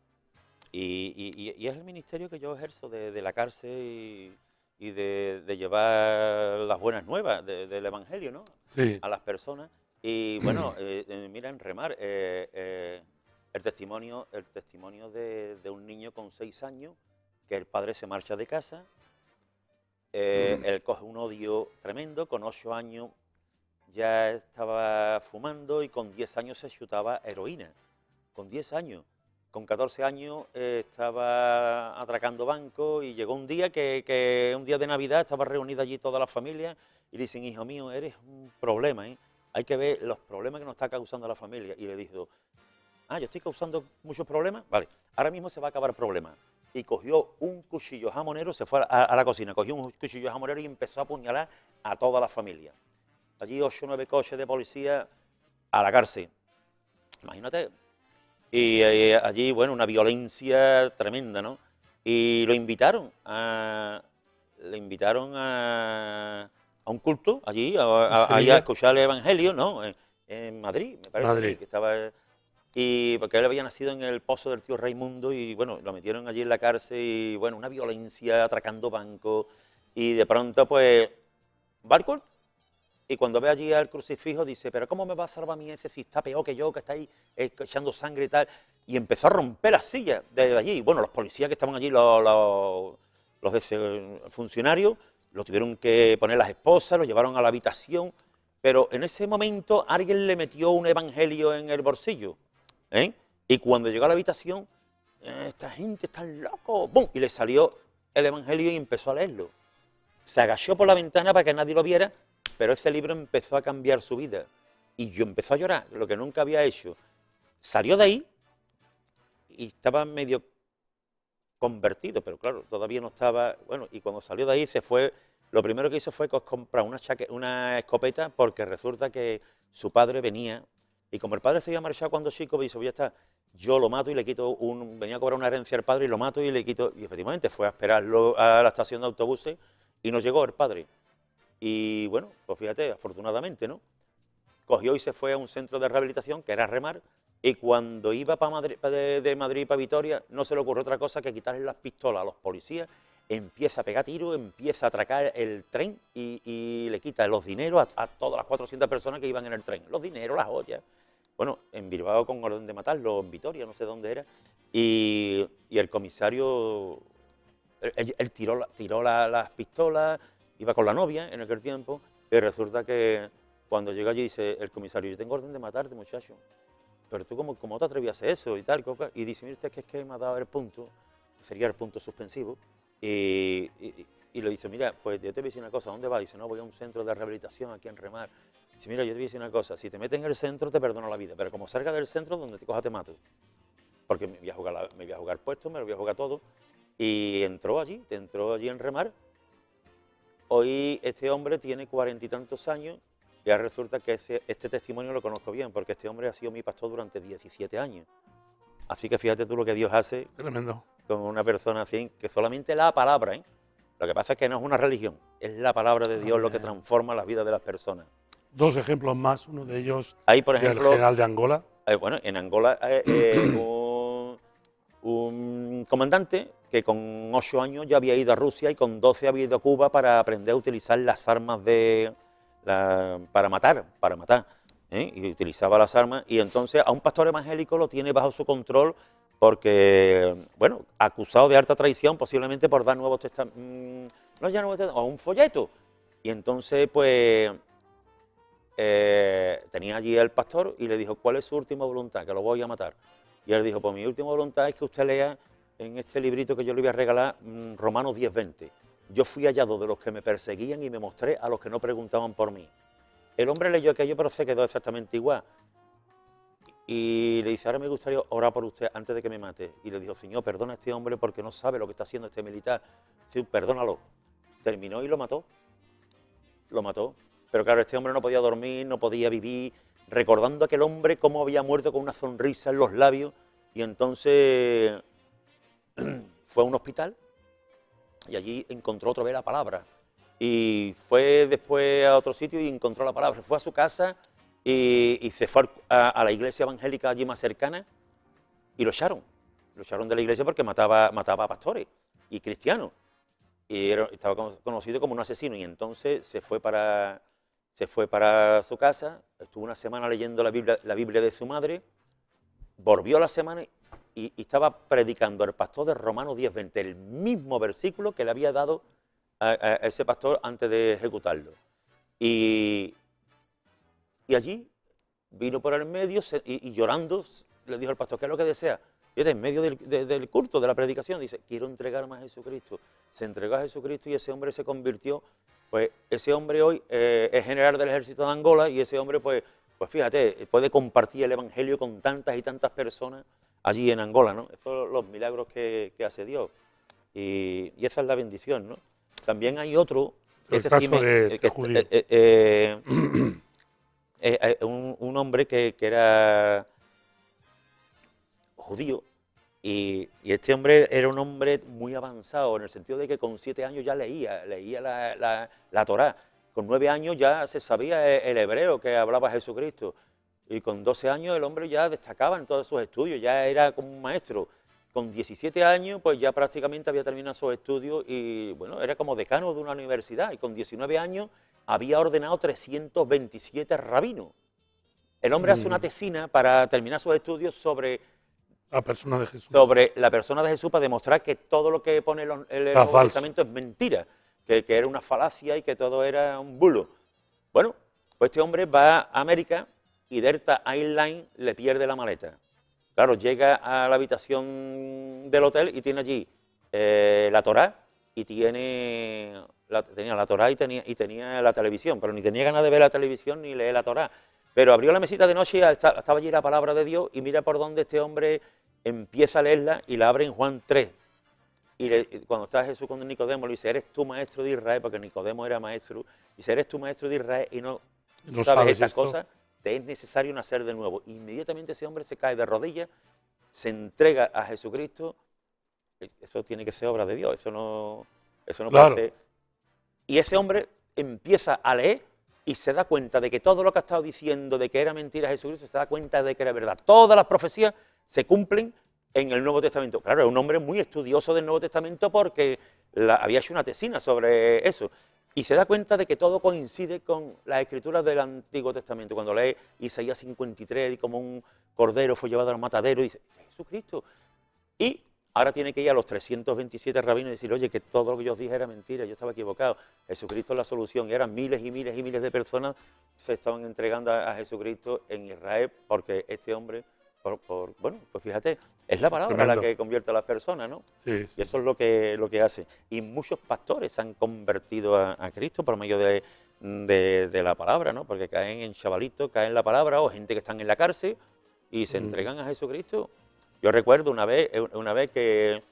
Y es el ministerio que yo ejerzo de la cárcel de llevar las buenas nuevas del Evangelio, ¿no? Sí. A las personas. Y bueno, mira, en Remar, el testimonio de un niño con 6 años, que el padre se marcha de casa, él coge un odio tremendo, con 8 años ya estaba fumando y con 10 años se chutaba heroína, con 10 años. Con 14 años estaba atracando bancos y llegó un día que un día de Navidad estaba reunida allí toda la familia y le dicen, hijo mío, eres un problema, ¿eh? Hay que ver los problemas que nos está causando la familia. Y le dijo, yo estoy causando muchos problemas, vale, ahora mismo se va a acabar el problema. Y cogió un cuchillo jamonero, se fue a la cocina, cogió un cuchillo jamonero y empezó a apuñalar a toda la familia. Allí 8 o 9 coches de policía a la cárcel. Imagínate. Y allí, bueno, una violencia tremenda, ¿no? Y lo invitaron a un culto allí, a escuchar el Evangelio, ¿no? En Madrid, me parece. Madrid. Que estaba, y porque él había nacido en el pozo del tío Raimundo y, bueno, lo metieron allí en la cárcel y, bueno, una violencia, atracando bancos. Y de pronto, pues, barco. Y cuando ve allí al crucifijo dice, pero ¿cómo me va a salvar a mí ese si está peor que yo, que está ahí echando sangre y tal? Y empezó a romper las sillas de allí. Bueno, los policías que estaban allí, los funcionarios, lo tuvieron que poner las esposas, lo llevaron a la habitación. Pero en ese momento alguien le metió un evangelio en el bolsillo. Y cuando llegó a la habitación, esta gente está loco, ¡bum! Y le salió el evangelio y empezó a leerlo. Se agachó por la ventana para que nadie lo viera. Pero ese libro empezó a cambiar su vida. Y yo empezó a llorar, lo que nunca había hecho. Salió de ahí y estaba medio convertido, pero claro, todavía no estaba... Bueno, y cuando salió de ahí se fue... Lo primero que hizo fue comprar una escopeta porque resulta que su padre venía. Y como el padre se había marchado cuando chico, dijo, ya está, yo lo mato y le quito venía a cobrar una herencia al padre y lo mato y le quito... Y efectivamente fue a esperarlo a la estación de autobuses y no llegó el padre. Y bueno, pues fíjate, afortunadamente, ¿no? Cogió y se fue a un centro de rehabilitación, que era Remar, y cuando iba de Madrid para Vitoria, no se le ocurrió otra cosa que quitarle las pistolas a los policías, empieza a pegar tiros, empieza a atracar el tren y le quita los dineros a todas las 400 personas que iban en el tren. Los dineros, las joyas. Bueno, en Bilbao con orden de matarlo, en Vitoria, no sé dónde era, y el comisario, él tiró las pistolas. Iba con la novia en aquel tiempo y resulta que cuando llega allí dice el comisario, yo tengo orden de matarte, muchacho, pero tú cómo te atrevías a hacer eso y tal, y dice, mire usted que es que me ha dado el punto, sería el punto suspensivo, y le dice, mira, pues yo te voy a decir una cosa, ¿dónde vas? Dice, no, voy a un centro de rehabilitación aquí en Remar. Dice, mira, yo te voy a decir una cosa, si te metes en el centro te perdono la vida, pero como salga del centro donde te coja te mato, porque me voy a jugar puesto, me lo voy a jugar todo, y entró allí en Remar. Hoy este hombre tiene 40 y tantos años y ahora resulta que este testimonio lo conozco bien, porque este hombre ha sido mi pastor durante 17 años. Así que fíjate tú lo que Dios hace. Tremendo. Con una persona así, que solamente la palabra, Lo que pasa es que no es una religión, es la palabra de Dios lo que transforma la vida de las personas. 2 ejemplos más, uno de ellos Hay, por ejemplo, del general de Angola. Bueno, en Angola un comandante que con 8 años ya había ido a Rusia y con 12 había ido a Cuba para aprender a utilizar las armas para matar. Y utilizaba las armas y entonces a un pastor evangélico lo tiene bajo su control porque, bueno, acusado de alta traición posiblemente por dar nuevos testamentos, o un folleto. Y entonces, pues, tenía allí al pastor y le dijo, ¿cuál es su última voluntad? Que lo voy a matar. Y él dijo, pues mi última voluntad es que usted lea en este librito que yo le voy a regalar, Romanos 10:20. Yo fui hallado de los que me perseguían y me mostré a los que no preguntaban por mí. El hombre leyó aquello, pero se quedó exactamente igual. Y le dice, ahora me gustaría orar por usted antes de que me mate. Y le dijo, Señor, perdona a este hombre porque no sabe lo que está haciendo este militar. Sí, perdónalo. Terminó y lo mató. Lo mató. Pero claro, este hombre no podía dormir, no podía vivir, recordando a aquel hombre cómo había muerto con una sonrisa en los labios. Y entonces fue a un hospital y allí encontró otra vez la palabra. Y fue después a otro sitio y encontró la palabra. Fue a su casa y se fue a la iglesia evangélica allí más cercana y lo echaron. Lo echaron de la iglesia porque mataba a pastores y cristianos. y estaba conocido como un asesino, y entonces se fue para su casa, estuvo una semana leyendo la Biblia de su madre, volvió a la semana y estaba predicando al pastor de Romanos 10:20, el mismo versículo que le había dado a ese pastor antes de ejecutarlo. Y allí vino por el medio y llorando le dijo al pastor, ¿qué es lo que desea? Y en medio del culto, de la predicación, dice, quiero entregarme a Jesucristo. Se entregó a Jesucristo y ese hombre se convirtió, pues ese hombre hoy es general del ejército de Angola y ese hombre, pues fíjate, puede compartir el evangelio con tantas y tantas personas allí en Angola, ¿no? Esos son los milagros que hace Dios. Y esa es la bendición, ¿no? También hay otro, El caso de judío. un hombre que era judío y este hombre era un hombre muy avanzado en el sentido de que con 7 años ya leía la Torá. Con 9 años ya se sabía el hebreo que hablaba Jesucristo y con 12 años el hombre ya destacaba en todos sus estudios, ya era como un maestro. Con 17 años pues ya prácticamente había terminado sus estudios y bueno, era como decano de una universidad y con 19 años había ordenado 327 rabinos. El hombre hace una tesina para terminar sus estudios sobre la persona de Jesús. Sobre la persona de Jesús para demostrar que todo lo que pone el Nuevo Testamento es mentira, que era una falacia y que todo era un bulo. Bueno, pues este hombre va a América y Delta Airlines le pierde la maleta. Claro, llega a la habitación del hotel y tiene allí la Torá y tenía la Torá y tenía la televisión, pero ni tenía ganas de ver la televisión ni leer la Torá. Pero abrió la mesita de noche y estaba allí la palabra de Dios y mira por dónde este hombre empieza a leerla y la abre en Juan 3. Y cuando está Jesús con Nicodemo le dice, ¿eres tú maestro de Israel? Porque Nicodemo era maestro. Dice, ¿eres tú maestro de Israel y no sabes estas cosas? Te es necesario nacer de nuevo. Inmediatamente ese hombre se cae de rodillas, se entrega a Jesucristo. Eso tiene que ser obra de Dios, eso no claro. puede ser. Y ese hombre empieza a leer y se da cuenta de que todo lo que ha estado diciendo de que era mentira Jesucristo, se da cuenta de que era verdad. Todas las profecías se cumplen en el Nuevo Testamento. Claro, es un hombre muy estudioso del Nuevo Testamento porque había hecho una tesina sobre eso. Y se da cuenta de que todo coincide con las escrituras del Antiguo Testamento. Cuando lee Isaías 53 y como un cordero fue llevado al matadero, y dice, Jesucristo. Y ahora tiene que ir a los 327 rabinos y decir, oye, que todo lo que yo os dije era mentira, yo estaba equivocado. Jesucristo es la solución. Y eran miles y miles y miles de personas se estaban entregando a Jesucristo en Israel porque este hombre, bueno, pues fíjate, es la palabra la que convierte a las personas, ¿no? Sí, sí. Y eso es lo que hace. Y muchos pastores se han convertido a Cristo por medio de la palabra, ¿no? Porque caen en chavalitos, caen en la palabra, o gente que están en la cárcel y se entregan a Jesucristo. Yo recuerdo una vez que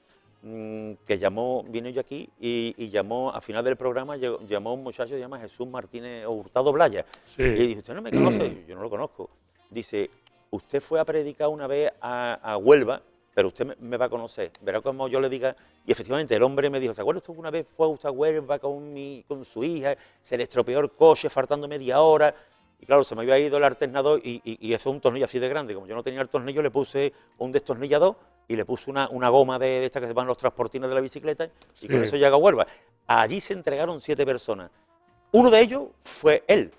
vine yo aquí y llamó, a final del programa, llamó un muchacho que se llama Jesús Martínez Hurtado Blaya. Sí. Y dice, ¿usted no me conoce? Yo no lo conozco. Dice, usted fue a predicar una vez a Huelva, pero usted me va a conocer. Verá como yo le diga. Y efectivamente el hombre me dijo, ¿se acuerda usted que una vez fue usted a Huelva con su hija, se le estropeó el coche faltando media hora? Y claro, se me había ido el alternador y eso es un tornillo así de grande. Como yo no tenía el tornillo, le puse un destornillador y le puse una goma de estas que se van los transportines de la bicicleta y con eso llega a Huelva. Allí se entregaron 7 personas. Uno de ellos fue él.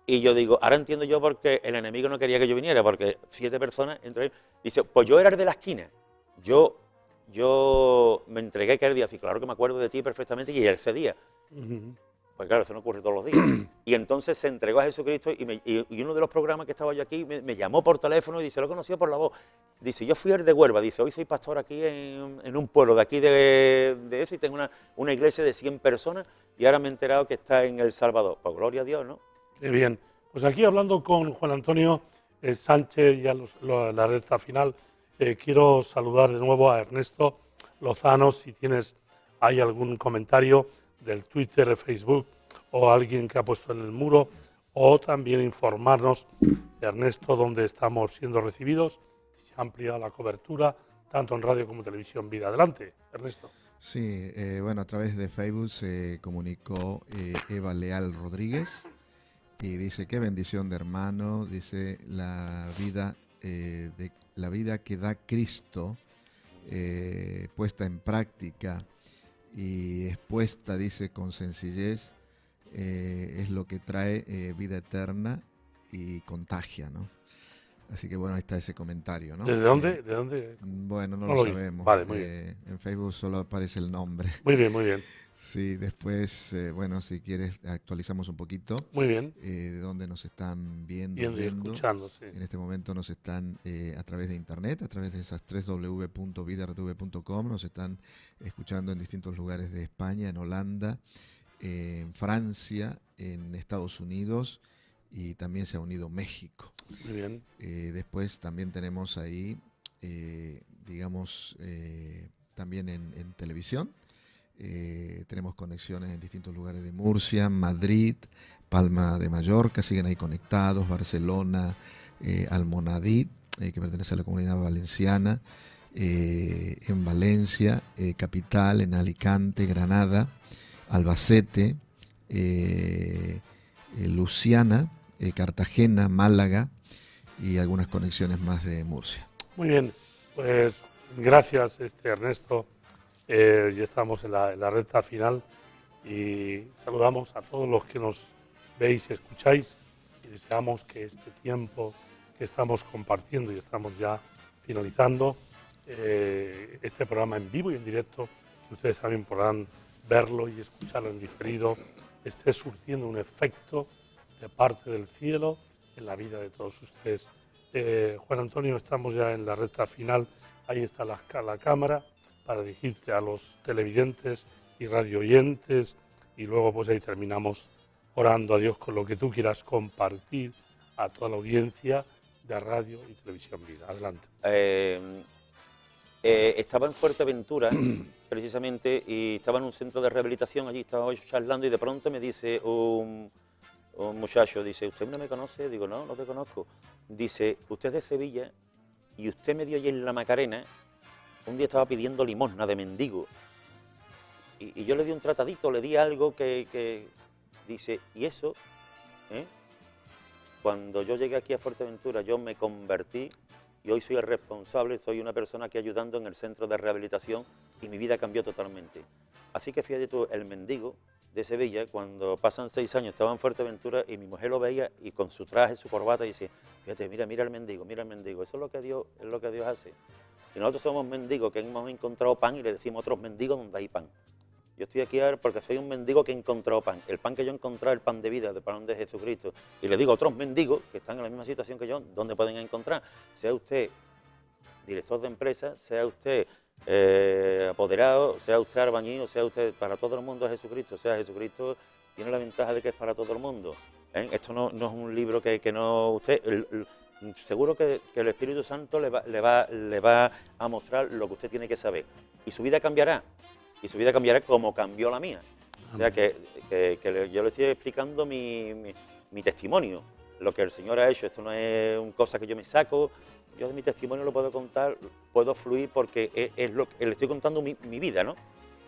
Y yo digo, ahora entiendo yo por qué el enemigo no quería que yo viniera, porque 7 personas, entre ellos, dice, pues yo era el de la esquina. Yo me entregué aquel día, y claro que me acuerdo de ti perfectamente, y ese día. Pues claro, eso no ocurre todos los días. Y entonces se entregó a Jesucristo y uno de los programas que estaba yo aquí me llamó por teléfono y dice, lo conocí por la voz. Dice, yo fui el de Huelva, dice, hoy soy pastor aquí en un pueblo de aquí de eso y tengo una iglesia de 100 personas y ahora me he enterado que está en El Salvador. Pues gloria a Dios, ¿no? Qué bien. Pues aquí hablando con Juan Antonio Sánchez, ya la recta final, quiero saludar de nuevo a Ernesto Lozano, si tienes ahí algún comentario del Twitter, de Facebook o alguien que ha puesto en el muro, o también informarnos, Ernesto, dónde estamos siendo recibidos, si se ha ampliado la cobertura, tanto en radio como televisión Vida. Adelante, Ernesto. Sí, bueno, a través de Facebook se comunicó Eva Leal Rodríguez y dice, qué bendición de hermano, dice, la vida que da Cristo puesta en práctica. y expuesta, dice, con sencillez, es lo que trae vida eterna y contagia, ¿no? Así que bueno, ahí está ese comentario, ¿no? ¿Desde dónde? ¿De dónde? Bueno, no No lo lo dice. sabemos. Vale, muy bien. En Facebook solo aparece el nombre. Muy bien, muy bien. Sí, después, bueno, si quieres, actualizamos un poquito Muy bien. de dónde nos están viendo, Viendo y escuchando, sí. En este momento nos están a través de internet, a través de esas www.vidartv.com, nos están escuchando en distintos lugares de España, en Holanda, en Francia, en Estados Unidos, y también se ha unido México. Muy bien. Después también tenemos ahí, digamos, también en televisión. Tenemos conexiones en distintos lugares de Murcia, Madrid, Palma de Mallorca, siguen ahí conectados, Barcelona, Almonadí, que pertenece a la Comunidad Valenciana, en Valencia, capital, en Alicante, Granada, Albacete, Luciana, Cartagena, Málaga y algunas conexiones más de Murcia. Muy bien, pues gracias Ernesto. Ya estamos en la recta final y saludamos a todos los que nos veis y escucháis y deseamos que este tiempo que estamos compartiendo y estamos ya finalizando este programa en vivo y en directo, que ustedes también podrán verlo y escucharlo en diferido, esté surtiendo un efecto de parte del cielo en la vida de todos ustedes. Juan Antonio, estamos ya en la recta final, ahí está la cámara para dirigirte a los televidentes y radioyentes y luego pues ahí terminamos orando a Dios con lo que tú quieras compartir a toda la audiencia de Radio y Televisión Vida. Adelante. Estaba en Fuerteventura precisamente y estaba en un centro de rehabilitación, allí estaba charlando y de pronto me dice un muchacho, dice, ¿usted no me conoce? Digo, no, no te conozco. Dice, usted es de Sevilla y usted me dio allí en la Macarena, un día estaba pidiendo limosna de mendigo y yo le di un tratadito, le di algo que dice, y eso, cuando yo llegué aquí a Fuerteventura yo me convertí y hoy soy el responsable, soy una persona que ayudando en el centro de rehabilitación y mi vida cambió totalmente. Así que fíjate tú, el mendigo de Sevilla, cuando pasan 6 años, estaba en Fuerteventura y mi mujer lo veía y con su traje, su corbata, y decía, fíjate, mira el mendigo, eso es lo que Dios hace. Y nosotros somos mendigos que hemos encontrado pan y le decimos a otros mendigos donde hay pan. Yo estoy aquí ahora porque soy un mendigo que he encontrado pan. El pan que yo he encontrado es el pan de vida, el pan de Jesucristo. Y le digo a otros mendigos que están en la misma situación que yo, ¿dónde pueden encontrar? Sea usted director de empresa, sea usted apoderado, sea usted albañil, sea usted, para todo el mundo es Jesucristo. O sea, Jesucristo tiene la ventaja de que es para todo el mundo. Esto no es un libro que no usted... seguro que el Espíritu Santo le va a mostrar lo que usted tiene que saber. Y su vida cambiará. Y su vida cambiará como cambió la mía. O sea, que yo le estoy explicando mi testimonio, lo que el Señor ha hecho. Esto no es una cosa que yo me saco. Yo de mi testimonio lo puedo contar, puedo fluir porque es lo que le estoy contando mi vida, ¿no?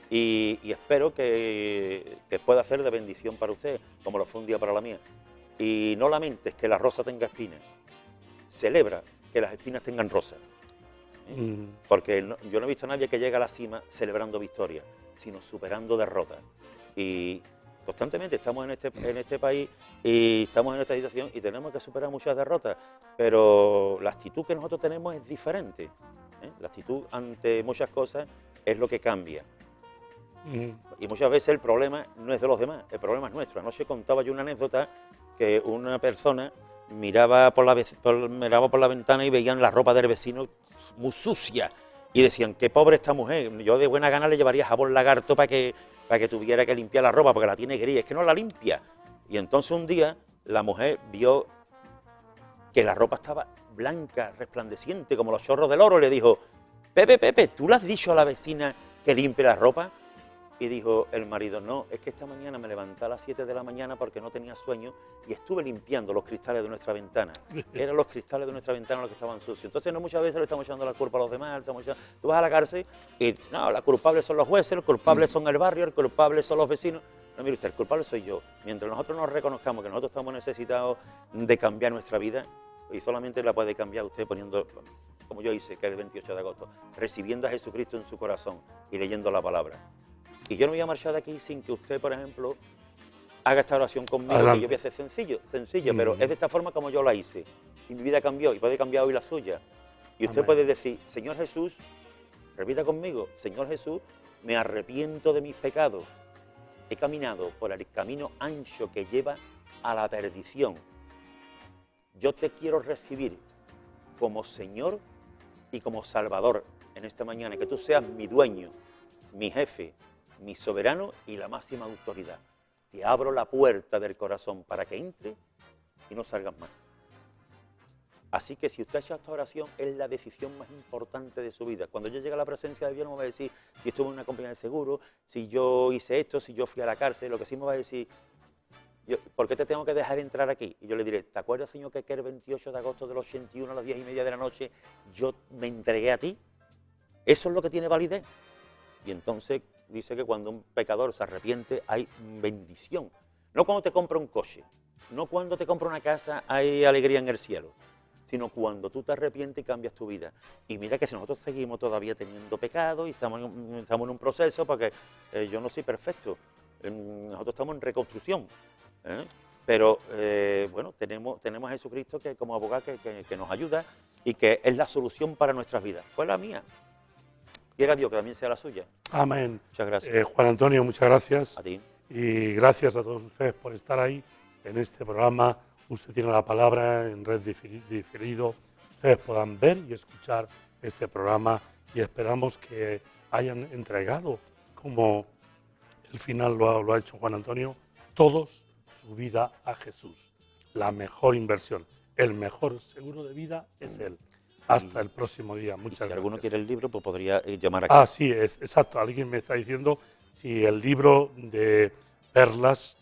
Y espero que pueda ser de bendición para usted, como lo fue un día para la mía. Y no lamentes que la rosa tenga espinas. Celebra que las espinas tengan rosas. Porque yo no he visto a nadie que llegue a la cima celebrando victorias, sino superando derrotas. Y constantemente estamos en este país y estamos en esta situación y tenemos que superar muchas derrotas, pero la actitud que nosotros tenemos es diferente. La actitud ante muchas cosas es lo que cambia. Y muchas veces el problema no es de los demás, el problema es nuestro. Anoche contaba yo una anécdota que una persona miraba por la ventana y veían la ropa del vecino muy sucia y decían, qué pobre esta mujer, yo de buena gana le llevaría jabón lagarto para que tuviera que limpiar la ropa porque la tiene gris, es que no la limpia. Y entonces un día la mujer vio que la ropa estaba blanca, resplandeciente como los chorros del oro, y le dijo, Pepe, ¿tú le has dicho a la vecina que limpie la ropa? Y dijo el marido, no, es que esta mañana me levanté a las 7 de la mañana porque no tenía sueño y estuve limpiando los cristales de nuestra ventana. Eran los cristales de nuestra ventana los que estaban sucios. Entonces no muchas veces le estamos echando la culpa a los demás, tú vas a la cárcel y no, los culpables son los jueces, los culpables son el barrio, los culpables son los vecinos. No, mire usted, el culpable soy yo. Mientras nosotros nos reconozcamos que nosotros estamos necesitados de cambiar nuestra vida, y solamente la puede cambiar usted poniendo, como yo hice, que es el 28 de agosto, recibiendo a Jesucristo en su corazón y leyendo la palabra. Y yo no voy a marchar de aquí sin que usted, por ejemplo, haga esta oración conmigo, Adelante. que yo voy a hacer sencillo, pero es de esta forma como yo la hice. Y mi vida cambió, y puede cambiar hoy la suya. Y usted Amén. puede decir, Señor Jesús, repita conmigo, Señor Jesús, me arrepiento de mis pecados. He caminado por el camino ancho que lleva a la perdición. Yo te quiero recibir como Señor y como Salvador en esta mañana, que tú seas mi dueño, mi jefe, mi soberano y la máxima autoridad. Te abro la puerta del corazón para que entre y no salgas más. Así que si usted ha hecho esta oración, es la decisión más importante de su vida. Cuando yo llegue a la presencia de Dios, no me va a decir si estuve en una compañía de seguro, si yo hice esto, si yo fui a la cárcel. Lo que sí me va a decir, ¿por qué te tengo que dejar entrar aquí? Y yo le diré, ¿te acuerdas, Señor, que el 28 de agosto del 81 a las 10:30 de la noche yo me entregué a ti? Eso es lo que tiene validez. Y entonces dice que cuando un pecador se arrepiente hay bendición. No cuando te compra un coche, no cuando te compra una casa hay alegría en el cielo, sino cuando tú te arrepientes y cambias tu vida. Y mira que si nosotros seguimos todavía teniendo pecado y estamos en un proceso, porque yo no soy perfecto, nosotros estamos en reconstrucción, ¿eh? Pero bueno, tenemos a Jesucristo que como abogado que nos ayuda y que es la solución para nuestras vidas. Fue la mía. Quiera Dios que también sea la suya. Amén. Muchas gracias. Juan Antonio, muchas gracias. A ti. Y gracias a todos ustedes por estar ahí en este programa. Usted tiene la palabra en red diferido. Ustedes puedan ver y escuchar este programa y esperamos que hayan entregado, como el final lo ha hecho Juan Antonio, todos su vida a Jesús. La mejor inversión, el mejor seguro de vida es Él. Hasta el próximo día. Muchas gracias. Si alguno quiere el libro, pues podría llamar aquí. Ah, sí, exacto. Alguien me está diciendo si el libro de Perlas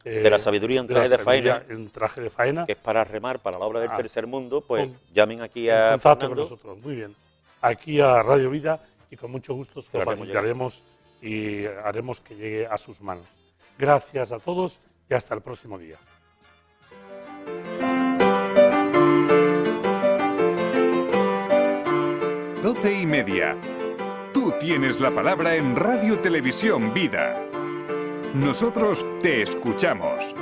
de la sabiduría en traje de faena, que es para remar para la obra del tercer mundo, pues llamen aquí a contacto Fernando. con nosotros. Muy bien. Aquí a Radio Vida y con mucho gusto se lo facilitaremos y haremos que llegue a sus manos. Gracias a todos y hasta el próximo día. 12:30. Tú tienes la palabra en Radio Televisión Vida. Nosotros te escuchamos.